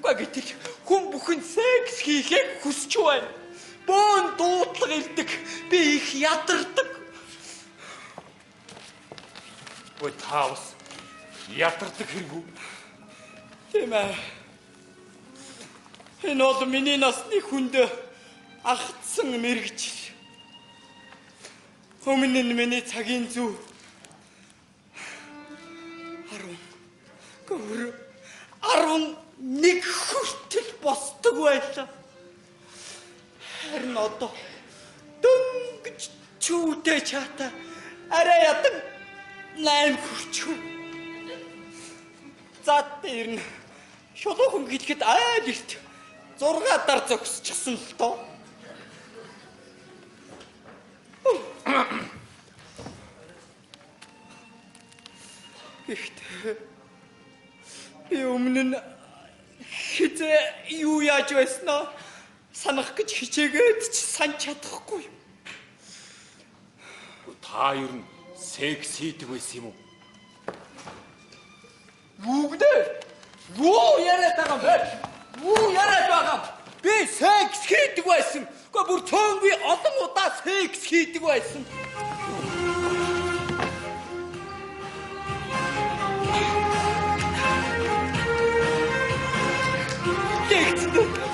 Гэтэл хүн бүхэн секс хийхээ хүсч байна. Бөөн дуудлага илдэг. Би их ядардаг. Та бас ядардаг хэрэггүй. Тийм ээ. Энэ бол миний насны хүнд агтсан мэрэгжил. Өмнө нь миний цагийн зүй 11 хүртэл босдог байлаа. Харин одоо дөнгөж чүүтэй чата арай ядан 8 хүрчүү. За тэр нь шулуухан гэлэхэд айл ихт 6 дар зогсчихсон л тоо. Гэхдээ би өмнө нь хизээ юу яаж байснаа санах гэж хичээгээд ч санаж чадахгүй юм. Та ер нь секс хийдэг байсан юм уу? Юу гэдэг? Юу яриад байгаа юм бэ? Юу яриад байгаа юм? Би секс хийдэг байсан. Гэхдээ бүр цөөнгүй олон удаа секс хийдэг байсан.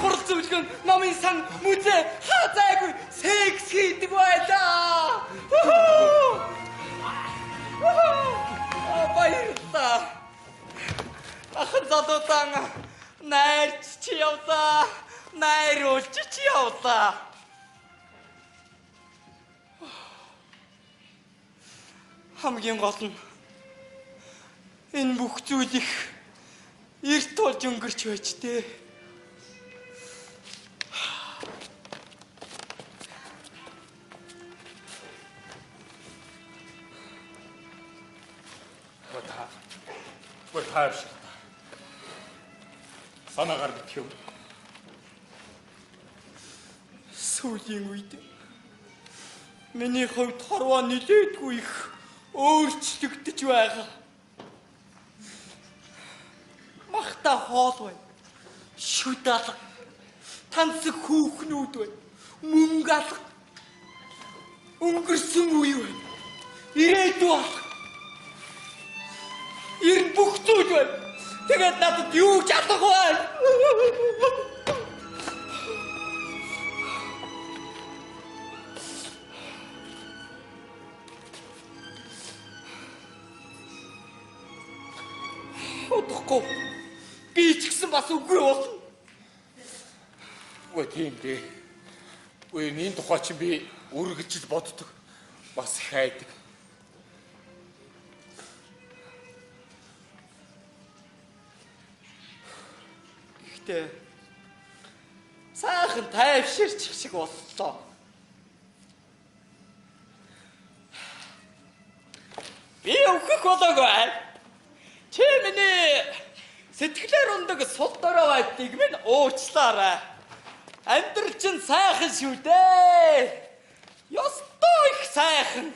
Хурцвэлгэн намын сан мүзэ хазаагүй секс хийдэг байлаа. Баярлалаа. Ахын задуутан найрч чи явлаа. Найруулж чи явлаа. Хамгийн гол нь энэ бүх зүйл их эрт болж өнгөрч байж тээ. Хайрш. Санаагаар битгий. Сүүлийн үед миний хувьд хорвоо нилээдгүй их өөрчлөгдөж байгаа. Махта хоол бай. Шүд алга. Тансаг хүүхнүүд бай. Мөнгө алга. Өнгөрсөн үе бай. Ирээдүй алга. Ирэн бүх зүйл бай. Тэгээд надад юу ч алга бай. Одохгүй. Би ч гэсэн бас үгүй болно. Ой тийм дээ. Ой энэ тухай чи би үргэлж боддог. Бас хайдаг. Гэхдээ сайхан тайвширчих шиг боллоо. Би өвхөх болоогүй. Чи миний сэтгэлээр ундаг сул дорой байдгийг минь уучлаарай. Амьдрал чинь сайхан шүү дээ. Ёстой их сайхан.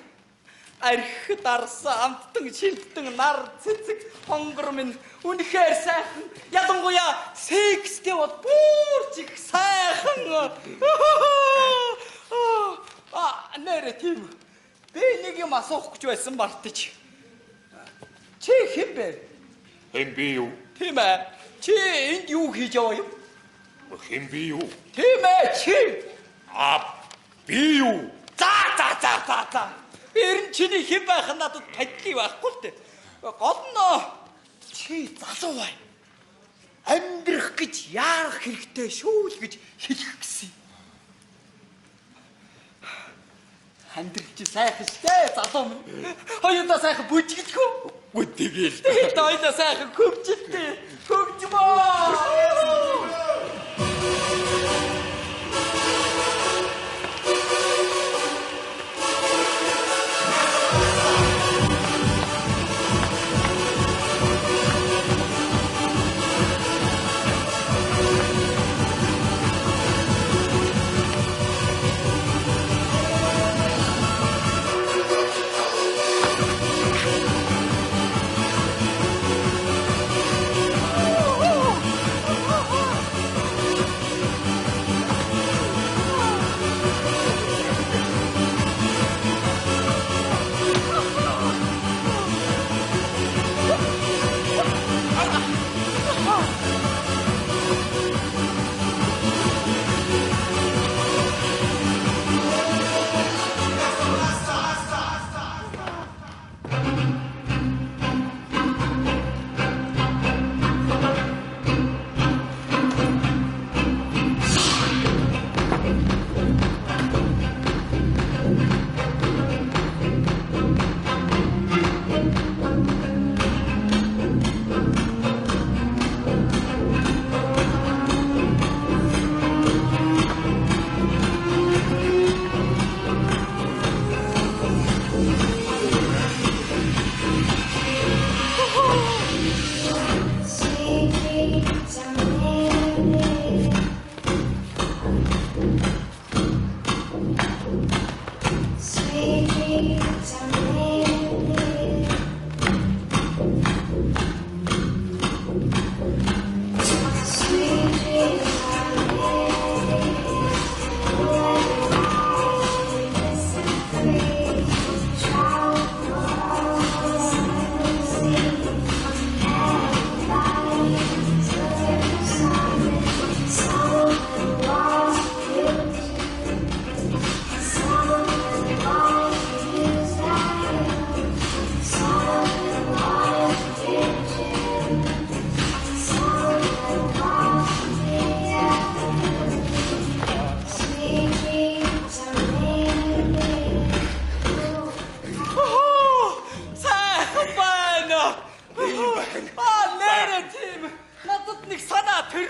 Архид арсан амттан шилтэн нар цэцэг хонгор минь үнэхээр сайхан. Ялангуяа секстэй бол бүр ч их сайхан. Нэрэ тийм. Би нэг юм асуух гэж байсан мартаж. Чи хэн бэ? Хэн би юу? Тийм ээ. Чи энд юу хийж яваа юм? Хэн би юу? Тийм ээ чи. Би юу? За. Эрен чиний хэн байх нь надад падлий байхгүй л дээ. Гол нь чи залуу бай. Амьдрах гэж яарах хэрэгтэй шүү л гэж хэлэх гэсэн. Амьдрах чи сайхан штэ залуу минь. Хоёулаа сайхан бүжгэлхүү. Үтгэл. Тэгээд хоёулаа сайхан хөвчлээ. Хөвчмөө.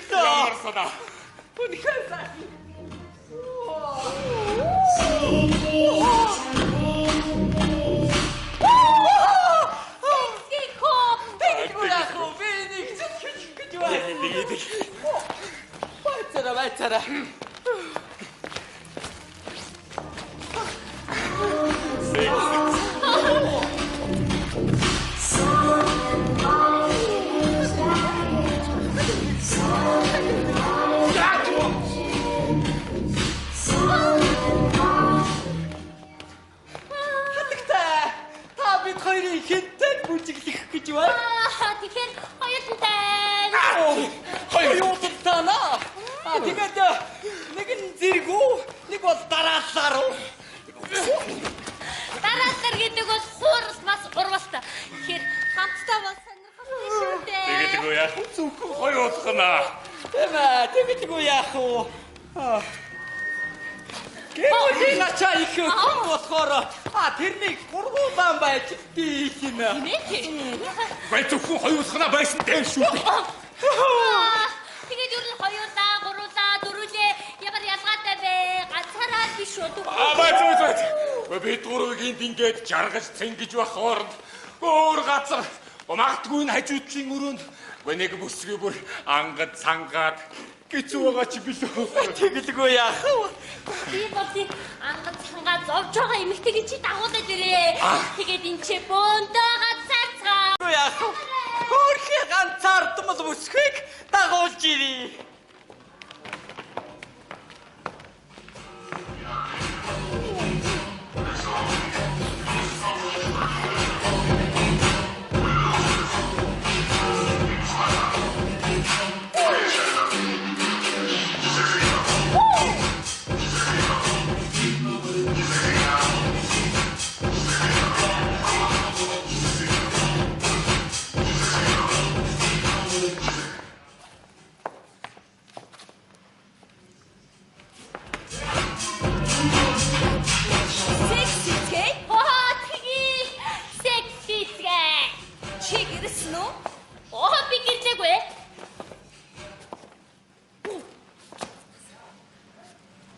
өдөглөө. Ямар санаа. Үнэхээр сайн. Байцаараа. Та бид хоёрын хинтэг бүжиглэх гэж байна. Тэгэхээр хоёулантай. Хоёулантай. Тэгээд нэг нь зэрэгүү, нэг бол дараалаар. Дараалал гэдэг бол хуурал бас урвалтай. Тэгэхээр хамтдаа бол сонирхолтой шүү дээ. Тэгдэг яах вэ? Зөвхөн хоёр уулахнаа. Тэгдэг яах вэ? Гэвч начаа их болохоор тэрнийг гургуулан байж би хийнэ. Бай зөвхөн хоёр уулахнаа байсан дээ шүү. Тэгээд юу хоёулаа, гуруулаа, дөрүлээ ямар ялгаатай бэ? Ганцаараа биш үү? Бай. Би дөрөвгийн ингээд жаргаж цэнгэж байх хооронд өөр газар магадгүй н хажуудлын өрөөнд нэг бүсгүй бүр ангад цангаад гизүү байгаа чи билүү. Тэгэлгүй яах вэ? Би бодъё ангад цангаа зовж байгаа эмэгтэйг чи дагуулад ирээ. Тэгээд энэ чи бөөндөө гацаацгаа. Яах вэ? Хөрхи ганцаардмал бүсхийг дагуулж ирээ.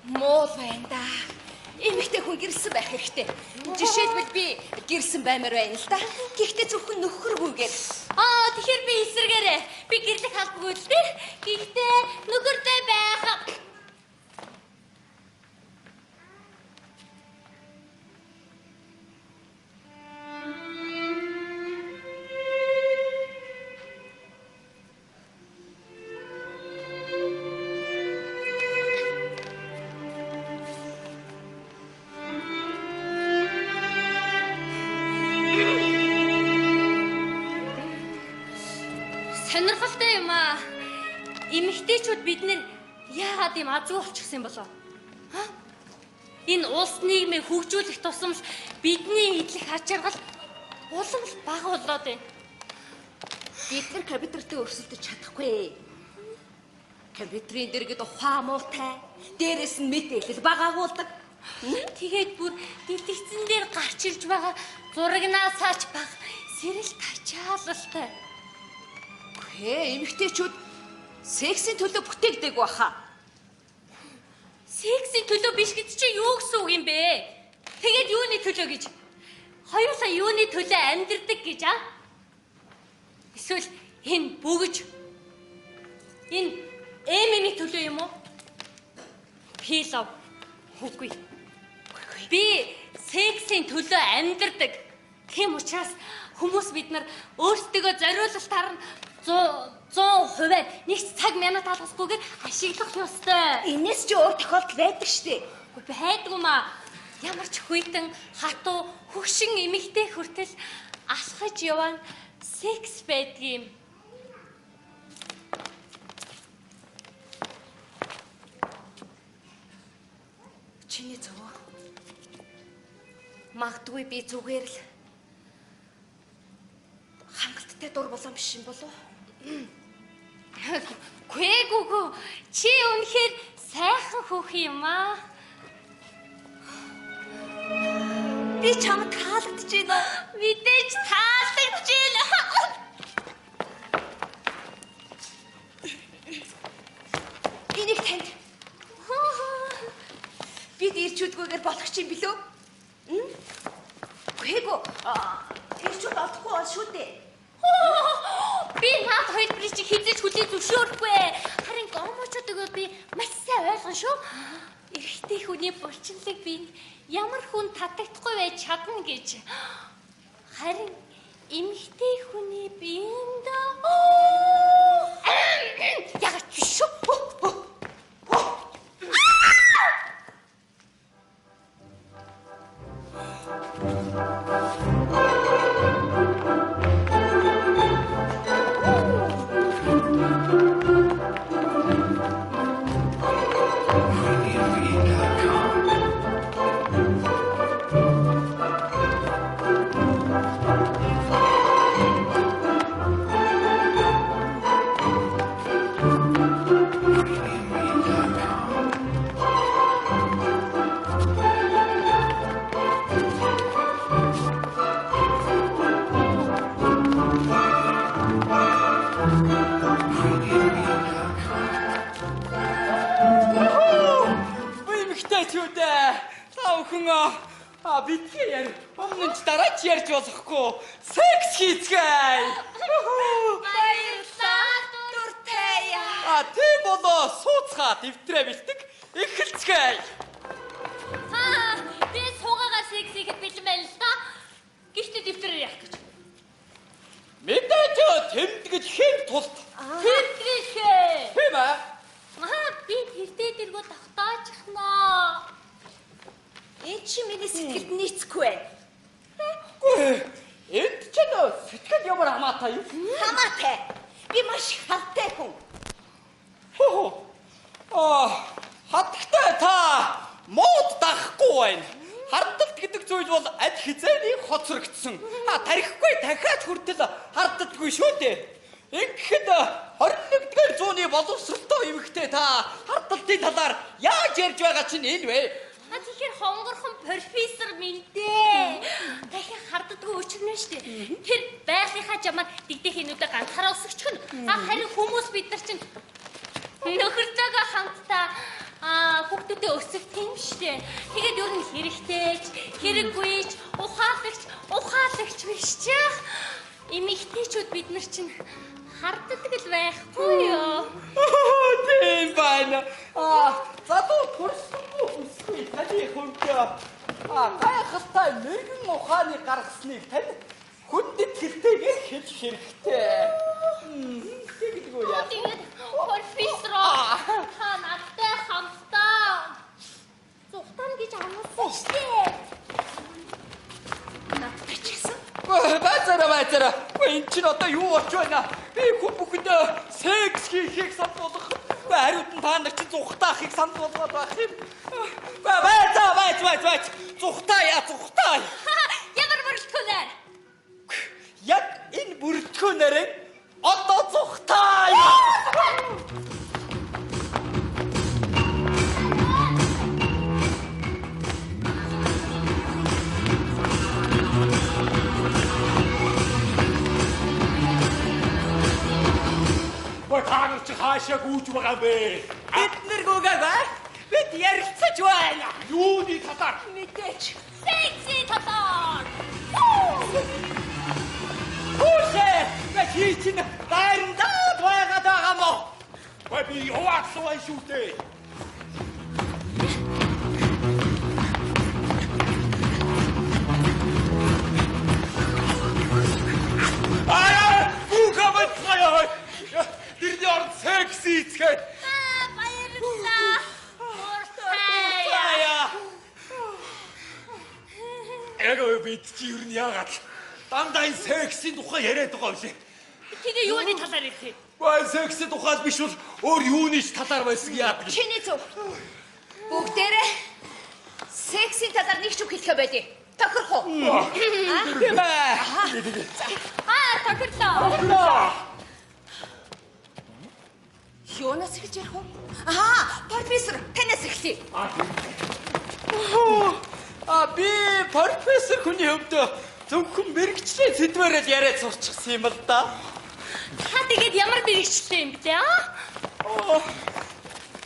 Муу байна да. Эмэгтэй хүн гэрэлсэн байх хэрэгтэй. Жишээлбэл би гэрэлсэн баймаар байна л да. Гэхдээ зөвхөн нөхөргүйгээр. Тэгэхээр би эсрэгээрээ. Би гэрлэх халбгүй л дээ. Гэхдээ нөхөртэй байх. Сонирхолтой юм аа. Эмэгтэйчүүд бид нэр яагаад юм азгүй болчихсон юм болов? Энэ улс нийгмийг хөгжүүлэх тусам бидний идэх ач жаргал улам л бага болоод байна. Бид нар компьютертэй өрсөлдөж чадахгүй. Компьютерийн дэргэд ухаан муутай. Дээрээс нь мэдээлэл бага агуулдаг. Тэгээд бүр дэлгэцэн дээр гарч ирж байгаа зурагнаасаач баг сэрэл тачаалалтай. Эмэгтэйчүүд сексийн төлөө бүтээгдэг баха. Сексийн төлөө биш гэж чи юу гэсэн үг юм бэ? Тэгээд юуны төлөө гэж? Хоёулаа юуны төлөө амьдэрдэг гэж аа? Эсвэл энэ бүгж энэ эмэний төлөө юм уу? Пилов. Үгүй. Би сексийн төлөө амьдэрдэг. Тийм учраас хүмүүс бид нар өөрсдөө зориулалтаар нь 100% нэг цаг минут алгасгүйгээр ашиглах ёстой. Энэс ч өөр тохиолдол байдаг штэ. Үгүй байдгүй маа. Ямар ч хүйтэн хатуу хөгшин эмэгтэй хүртэл алхаж яваа секс байдгийм. Чиний зөв. Магадгүй би зүгээр л хангалттай дур болон биш юм болов. Гүгүү чи үнэхээр сайхан хөөх юм аа. Би чамд таалагдж байна. Мэдээж таалагдж байна. хизээчүүдгүйгээр болох ч юм билүү? Үгүй тэр ч олдохгүй бол шүү дээ. Би наад хоёрыг чи хизэж хүлээж зөвшөөрөхгүй. Харин гомоочдогоо би маш сайн ойлгон шүү. Эрэгтэй хүний булчинлаг биед ямар хүн татагдахгүй байж чадна гэж. Харин эмэгтэй хүний биед ягаад биш шүү. Битгий яар. Өмнө нь дараач ярьж болохгүй. Секс хийцгээе. Баярлалаа дуртай. Тийм болоо сууцгаа дэвтрээ бэлтэг эхэлцгээе. Би суугаагаа секс хийхэд бэлэн байна л да. Гэртээ дэвтрээр яах гэж. Мэдээж тэмдгэж хэн тулд. Тэмдэглэхээ. Тийм аа. Би тэртээ дэргөө тогтоожхноо. Энд чи миний сэтгэлд нийцэхгүй байна. Энд ч нөө сэтгэл ямар хамаатай юу? Хамаатай. Би маш хавтай хүн. Хатагтай та мод дахгүй байна. Хардалт гэдэг зүйл бол аль хизээний хоцрогдсон. Тарихгүй дахиад хүртэл харддаггүй шүү дээ. Ингэхэд 21-р зууны боловсролтой эмэгтэй та хардалтын талаар яаж ярьж байгаа чинь энэ вэ? Тэгэхээр хонгорхон профессор минтээ. Дахин харддаггүй өчрнө штэ. Тэр байгалийнхаа жамаар дэгдэхинүүдээ ганцаараа өсгөчгөн. Харин хүмүүс бид нар чинь нөхөртэйгээ хамтдаа хүүхдүүдээ өсгөх юм штэ. Тэгээд ер нь хэрэгтэйч, хэрэггүйч, ухаалагч биш ч. Эмэгтэйчүүд бид нар чинь харддаг л байхгүй юу? Тийм байна. Задуу төрсөхгүй хүсгүй таны хувьд гайхалтай нэгэн ухааны гаргасныг тань хүндэт хэлтэйгээр хэлж хэрэгтэй. Тэгдэггүй яа. Тэгээд профессор надтай хамтдаа зүхтан гэж амласан штэ. Надтай ч гэсэн. Байцаараа. Энэ чинь одоо юу болж байна? Би бүхэндээ секс хийхийг сануулах. Хариуд нь та нар чи зүхтаахыг санал болгоод байх юм. Байц. Зүхтаа. Ямар бүрэлдэхүүнээр? Яг энэ бүрэлдэхүүнээр одоо зүхтаа. Та нар чи хаашаа гүйж байгаа бэ? Эднэр гүгээрээ бид ярилцаж байна. Юуны талаар? Мэдээч. Секси татар. Чи чинь дайрандаа байгаад байгаа мó? Би яваасан шүү дээ. Бүхэмэд тэрний орд секс хийцгээд. Баярлалаа. Бид чи юу нь яагаад дандаа энэ сексийн тухай яриад байгаа юм. Тэгээ юуны талаар ирэх? Сексийн тухай биш бол өөр юуны ч талаар байсан яадаг. Чиний зөв. Бүгдээрээ сексийн талаар нэг ч үг хэлэхэ байдیں۔ Тохирох уу? Тохирлоо. Юунаас эхэлж ярих вэ? Профессор, танаас эхлэе. Би профессор хүний хувьд зөвхөн мэрэгчлийн сэдвээр л яриад сурчихсан юм л да. Та тэгээд ямар мэрэгчлээ юм бэ?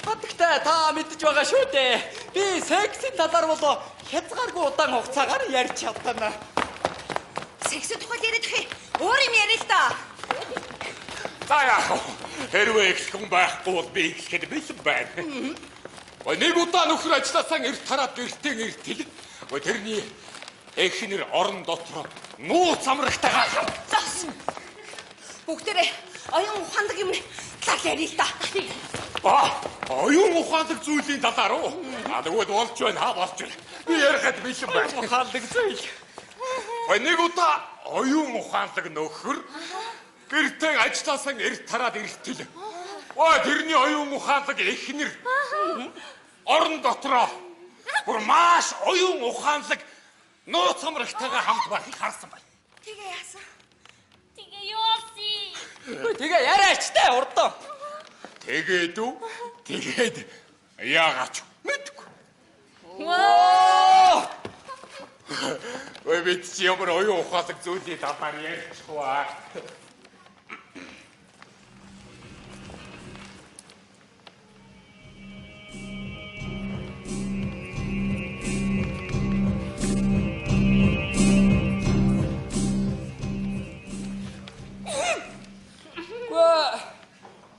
Хатагтай та мэдж байгаа шүү дээ. Би сексийн талаар бол хязгааргүй удаан хугацаагаар ярьж чадна. Секс тухай яриад хэ. Өөр юм яриа л да. За яах вэ? Хэрвээ их хүн байхгүй бол би ихэхэд бэлэн байна. Ой нэг удаа нөхөр ажилласаа эрт тараад гэртээ иртэл. Ой тэрний эхнэр орон дотор нууц амрагтайгаа Зас. Бүгдээрээ оюун ухаандаг юм талаар ярил л да. Оюун ухаандаг зүйлийн талаар уу? Тэгвэл болж байна, болж байна. Би ярихад бэлэн байна. Ухаандаг зүйл. Ой нэг удаа оюун ухаандаг нөхөр гэртээ ажилласаа эрт тараад иртэл. Ой тэрний оюун ухаандаг эхнэр орон дотроо бүр маш оюун ухаандаг нууц амрагтайгаа хамт байхыг харсан байна. Тэгээ яасан? Тэгээ юуси? Тэгээ яриач та урдан. Тэгээд үү? Тэгээд яагач мэдгүй. Оо! Ой бид чи ямар оюун ухаандаг зүйлийн талаар ярьчихв аа.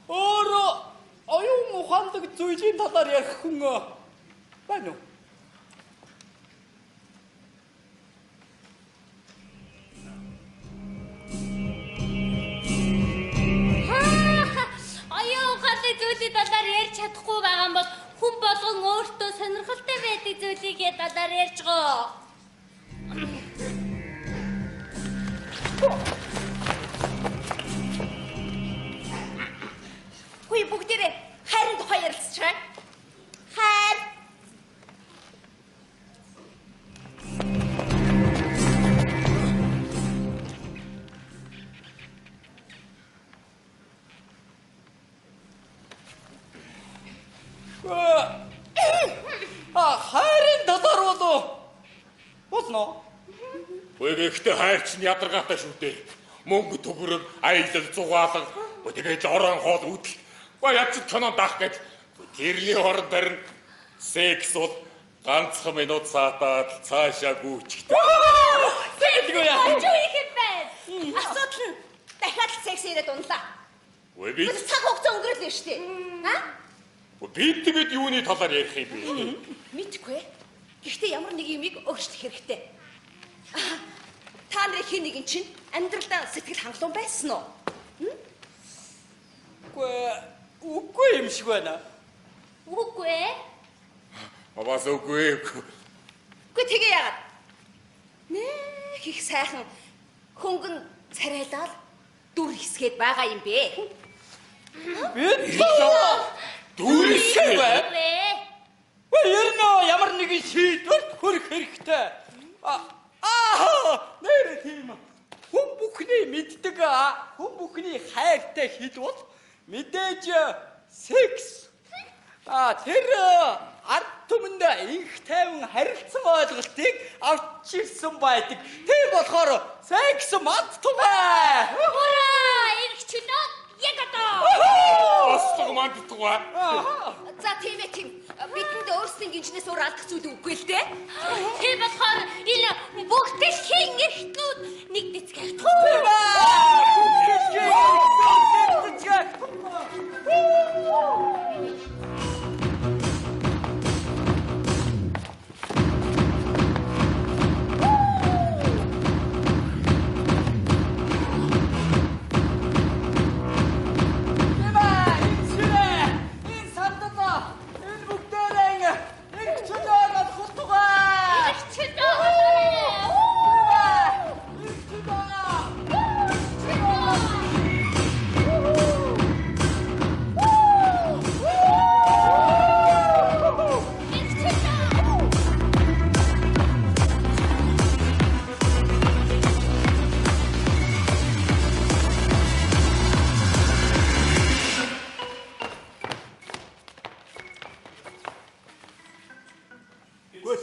Өөрөө оюун ухаандаг зүйлийн талаар ярих хүн байна уу? Оюун ухаантай зүйлийн талаар ярьж чадахгүй байгаа юм бол хүн болгон өөртөө сонирхолтой байдаг зүйлийн талаар ярьж гоо. Хүй бүгдээрээ хайрын тухай ярилцчихаа. Хайр. Хайрын талаар болно. Ой гэхдээ хайр чинь ядаргаатай шүү дээ. Мөнгө төгрөг, аялал, зугаалга, тэгээд орон хоол үдэл. Ой яц кино даах гэж тэрний хооронд барин секс бол ганцхан минут саатаад цаашаа гүйчихдэг. Тэггүй яа. Юу их юм бэ? Асуудал нь дахиад секс яриад унлаа. Ой би Цаг хугацаа өнгөрөөлөө шүү дээ. бид тэгээд юуны талаар ярих юм бэ? Мэдгүй. Гэхдээ ямар нэг юмыг өөрчлөх хэрэгтэй. Та нарын хин нэгэн чинь амьдралдаа сэтгэл хангалуун байсан уу? Үгүй юм шиг байна. Үгүй ээ. Бас үгүй. Үгүй тэгээ яагаад? Нэх их сайхан хөнгөн царайлал дүр хэсгээд байгаа юм бэ? Би Дүүрсээ бай. Ярина ямар нэгэн шийдвэрт хүрэх хэрэгтэй. Нэр тийм. Хүн бүхний мэддэг, хүн бүхний хайртай хэд бол мэдээж секс. Тэр ард түмэнд инх тайван харилцан ойлголтыг авч ирсэн байдаг. Тийм болохоор секс мандтугай. Ура! Ирчнөө яг одоо. Ослог мандтугай. За тийм ээ тийм. Бидэнд өөрсдийн гинжнээс өөр алдах зүйл үгүй л дээ. Тийм болохоор энэ бүгдийн эрхтнүүд нэг дэцгэх.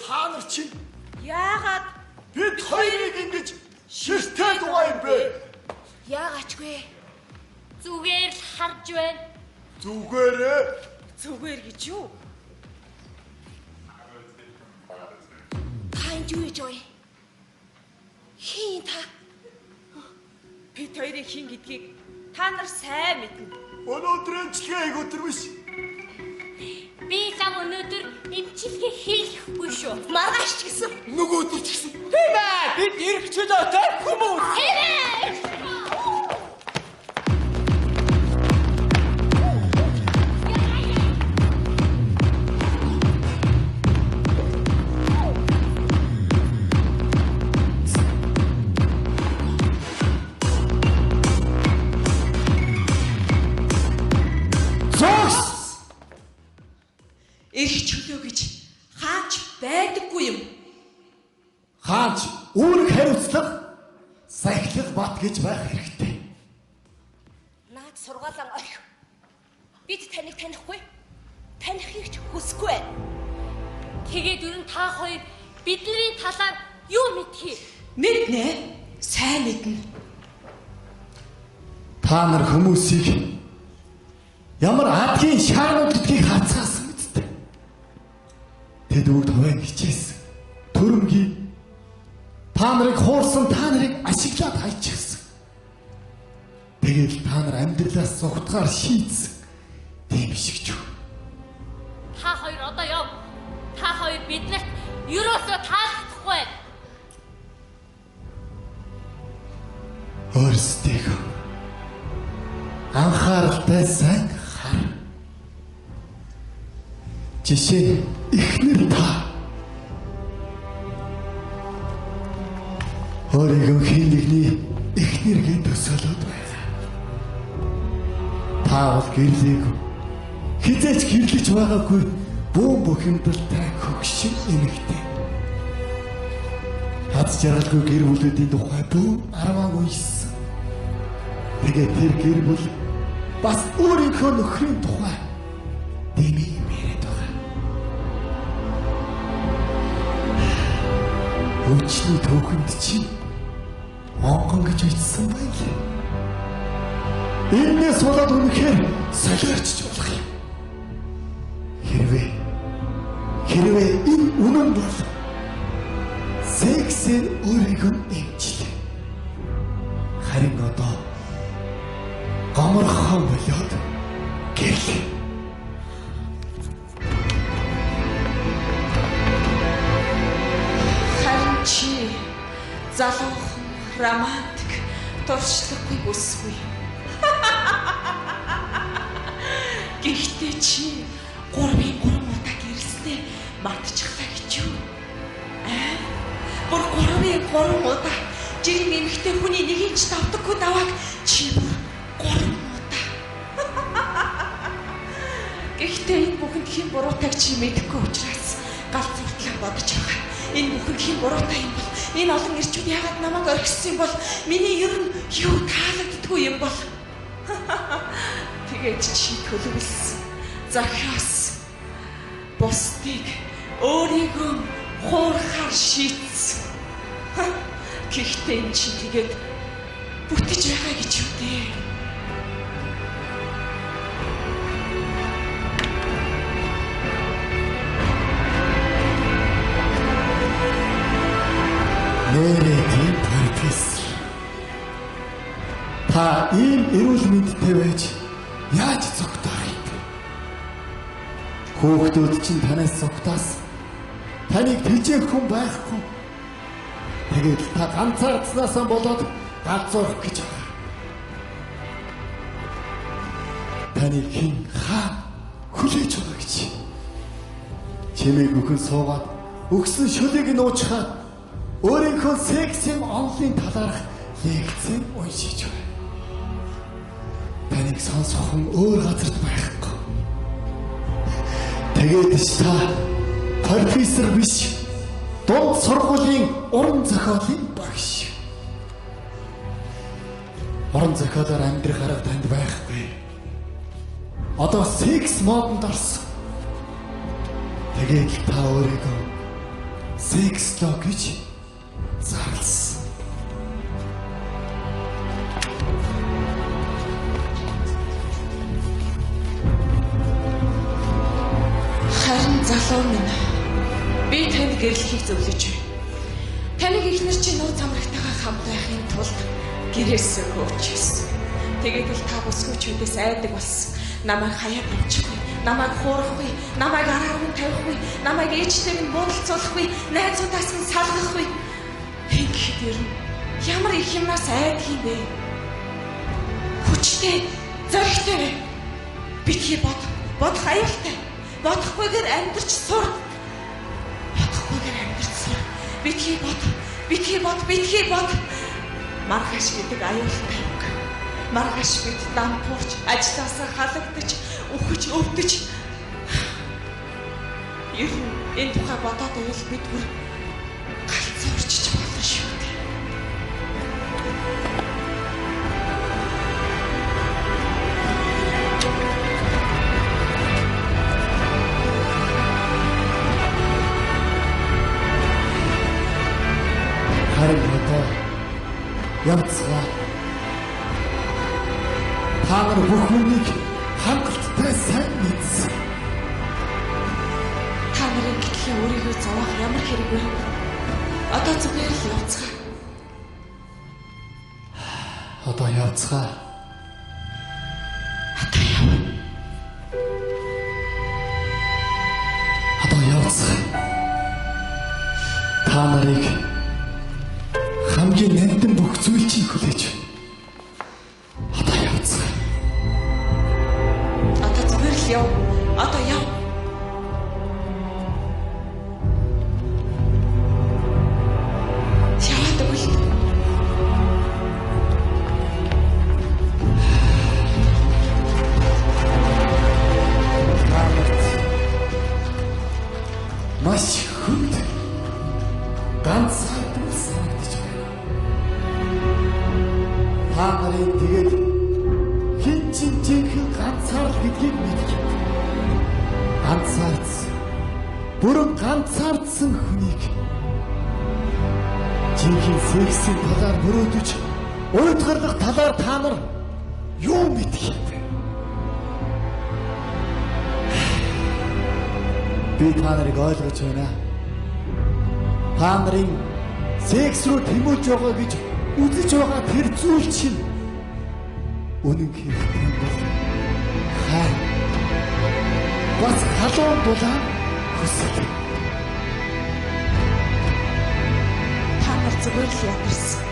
Та нар чинь Яагаад? бид хоёрыг ингэж ширтээд байгаа юм бэ? Яагаачгүй. Зүгээр л харж байна. Зүгээрээ Зүгээр гэж юу? Танд юу гэж вэ? Хин та? Бид хоёрын хин гэдгийг та нар сайн мэднэ. Өнөөдрийн чихээ өдөр биш. Би лав өнөөдөр эмчилгээ хийхгүй шүү. Маргааш ч гэсэн. Нөгөө өдөр ч гэсэн. Тийм ээ. Бид ирэх чөлөөтэй хүмүүс. Ирэх чөлөө гэж хаач байдаггүй юм. Хаач үүрэг хариуцлага сахилах бат гэж байх хэрэгтэй. Наад сургаалan орхив. Бид таныг танихгүй. Танихыг ч хүсэхгүй байна. Тэгээд ер нь та хоёр бидний талаар юу мэдхий? Мэднэ. Сайн мэднэ. Та нар хүмүүсийг ямар адгийн шаарнууд гэдгийг хацаасан үсттэй. Тэд бүгд хувийн хичээсэн. Төрөмгий та нарыг хуурсан, та нарыг ашиглаад хайчихсан. Тэгээд та нар амьдралаас зугтахаар шийдсэн. Тийм шиг ч юу. Та хоёр одоо яв. Та хоёр биднэрт ерөөсөө таалагдахгүй. Өөрсдийгөө анхааралтай сайн хар. Жишээ ихнэр та. Өөрийгөө хэн нэгний ихнэргээ төсөөлөд байна. Та бол гэрлээгүй. Хизээч гэрлэж байгаагүй бүү бухимдалтай хөгшин эмэгтэй. Хад жаргалгүй гэр бүлүүдийн тухай бүү арваа уншсан. Тэгээд тэр гэр бүл бас өөрийнхөө нөхрийн тухай дэмий яриад байгаа. Өчний түүхэнд чи онгон гэж бичсэн байлээ. Энээс болоод үнэхээр солиорчж болох юм. Хэрвээ энэ үнэн бол сексээр өөрийгөө эмчлээ. Харин одоо гоморхон болоод гэрлээ. Харин чи залуухан романтик туршлагыг үсгүй. Гэхдээ чи 3-3 удаа гэрэлснээ мартчихлаа гэж юу? Бүр 3-3 удаа жирийн эмэгтэй хүний нэгийг ч давдаггүй давааг чи бүр 3 удаа. Гэхдээ энэ бүхэнд хэн буруутайг чи мэдэхгүй учраас галзууртлаа бодож байгаа. Энэ бүхэнд хэн буруутай юм бол энэ олон ирчүүд яагаад намайг орхисон юм бол миний ер нь юу таалагддаггүй юм бол тэгээд чи төлөвлөсөн. Захиас бусдыг өөрийгөө хуурахаар шийдсэн. Гэхдээ энэ чи тэгээд бүтэж байгаа гэж юу дээ? Нэрээ тийм профессор. Та ийм эрүүл мэндтэй байж яаж зогтоох юм? Хүүхдүүд чинь танаас зогтоос. Таныг тэжээх хүн байхгүй. Тэгээд та ганцаардсаасаа болоод галзуурах гэж байгаа. Таныг хэн хүлээж байгаа гэж. Чимээг бүхэн суугаад өгсөн шөлийг нь уучхаад өөрийнхөө сексийн онлын талаарх лекцэн уншиж байна. Таныг сонсох хүн өөр газарт байхгүй. Тэгээд та профессор биш, дунд сургуулийн уран зохиолын багш. Уран зохиолоор амьдрах арга танд байхгүй. Одоо секс модонд орсон. Тэгээд та өөрийгөө сексло гэж зарласан. Харин залуу минь би танд гэрлэхийг зөвлөж байна. Таныг ихнэр чи нууц амрагтайгаа хамт байхын тулд гэрээсээ хөөчихсөн. Тэгээд л та бүсгүйчүүдээс айдаг болсон. Намайг хаяад авчихгүй, намайг хуурахгүй, намайг арааргүй тавихгүй, намайг ээжтэйг нь буудалцуулахгүй, найзуудаас нь салгахгүй. Тэгэхэд ер нь ямар их юмнаас айдаг юм бэ? Хүчтэй, зоригтой вэ? Битгий бодох аюултай. Бодохгүйгээр амьдарч сур. Бодохгүйгээр амьдарч сур. Битгий бод. Маргааш гэдэг аюултай үг. Маргааш бид дампуурч, ажилласаа халагдаж, үхэж, өвдөж. Ер нь энэ тухай бодоод байвал бид бүр галзуурчж болно шүү дээ. Харин одоо явцгаа. Та нар бүх хүнийг хангалттай сайн мэдсэн. Та нарын гэтлээ өөрийгөө зовоох ямар хэрэг вэ? Одоо зүгээр л явцгаа. Одоо явцгаа. Одоо явцгаа. Та нарыг хамгийн нандин бүх зүйл чинь хүлээж байна. Одоо явцгаа. Одоо зүгээр л яв. Одоо яв. Яваад өгөл. Маш хүнд ганцаардан санагдаж байна. Та нарын тэгээд хин чин жинхэнэ ганцаарл гэдгийг мэдгий. Ганцаардсан. Бүрэн ганцаардсан хүнийг жинхэнэ сексийн талаар мөрөөдөж, уйдгарлах талаар та нар юу мэдгий? Би та нарыг ойлгож байна. Та нарын секс руу тэмүүлж байгаа гэж үзэж байгаа тэр зүйл чинь үнэн хэрэгтэй бол хай. Бас халуун дулаан хүсэл. Та нар зүгээр л ядарсан.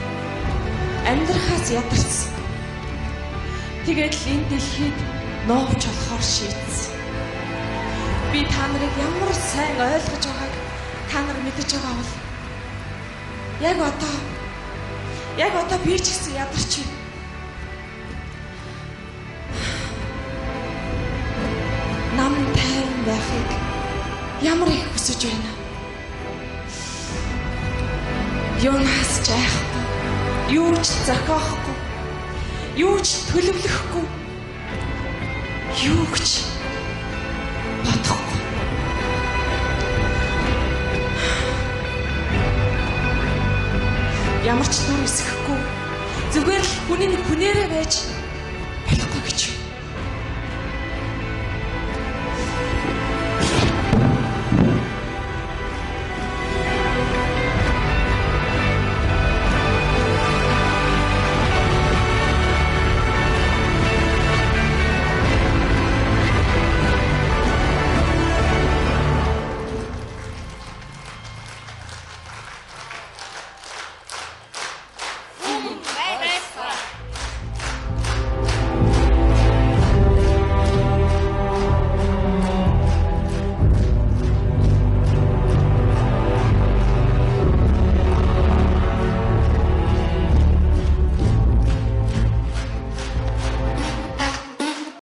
Амьдрахаас ядарсан. Тэгээд л энэ дэлхийд нуугч болохоор шийдсэн. Би та нарыг ямар сайн ойлгож байгааг та нар мэдэж байгаа бол яг одоо би ч гэсэн ядарч байна. Нам тайван байхыг ямар их хүсэж байна. Юунаас ч айхгүй, юу ч зохиохгүй, юу ч төлөвлөхгүй, юу ч бодохгүй. Ямар ч дүр эсэхгүй, зүгээр л хүний нэг хүнээрээ байж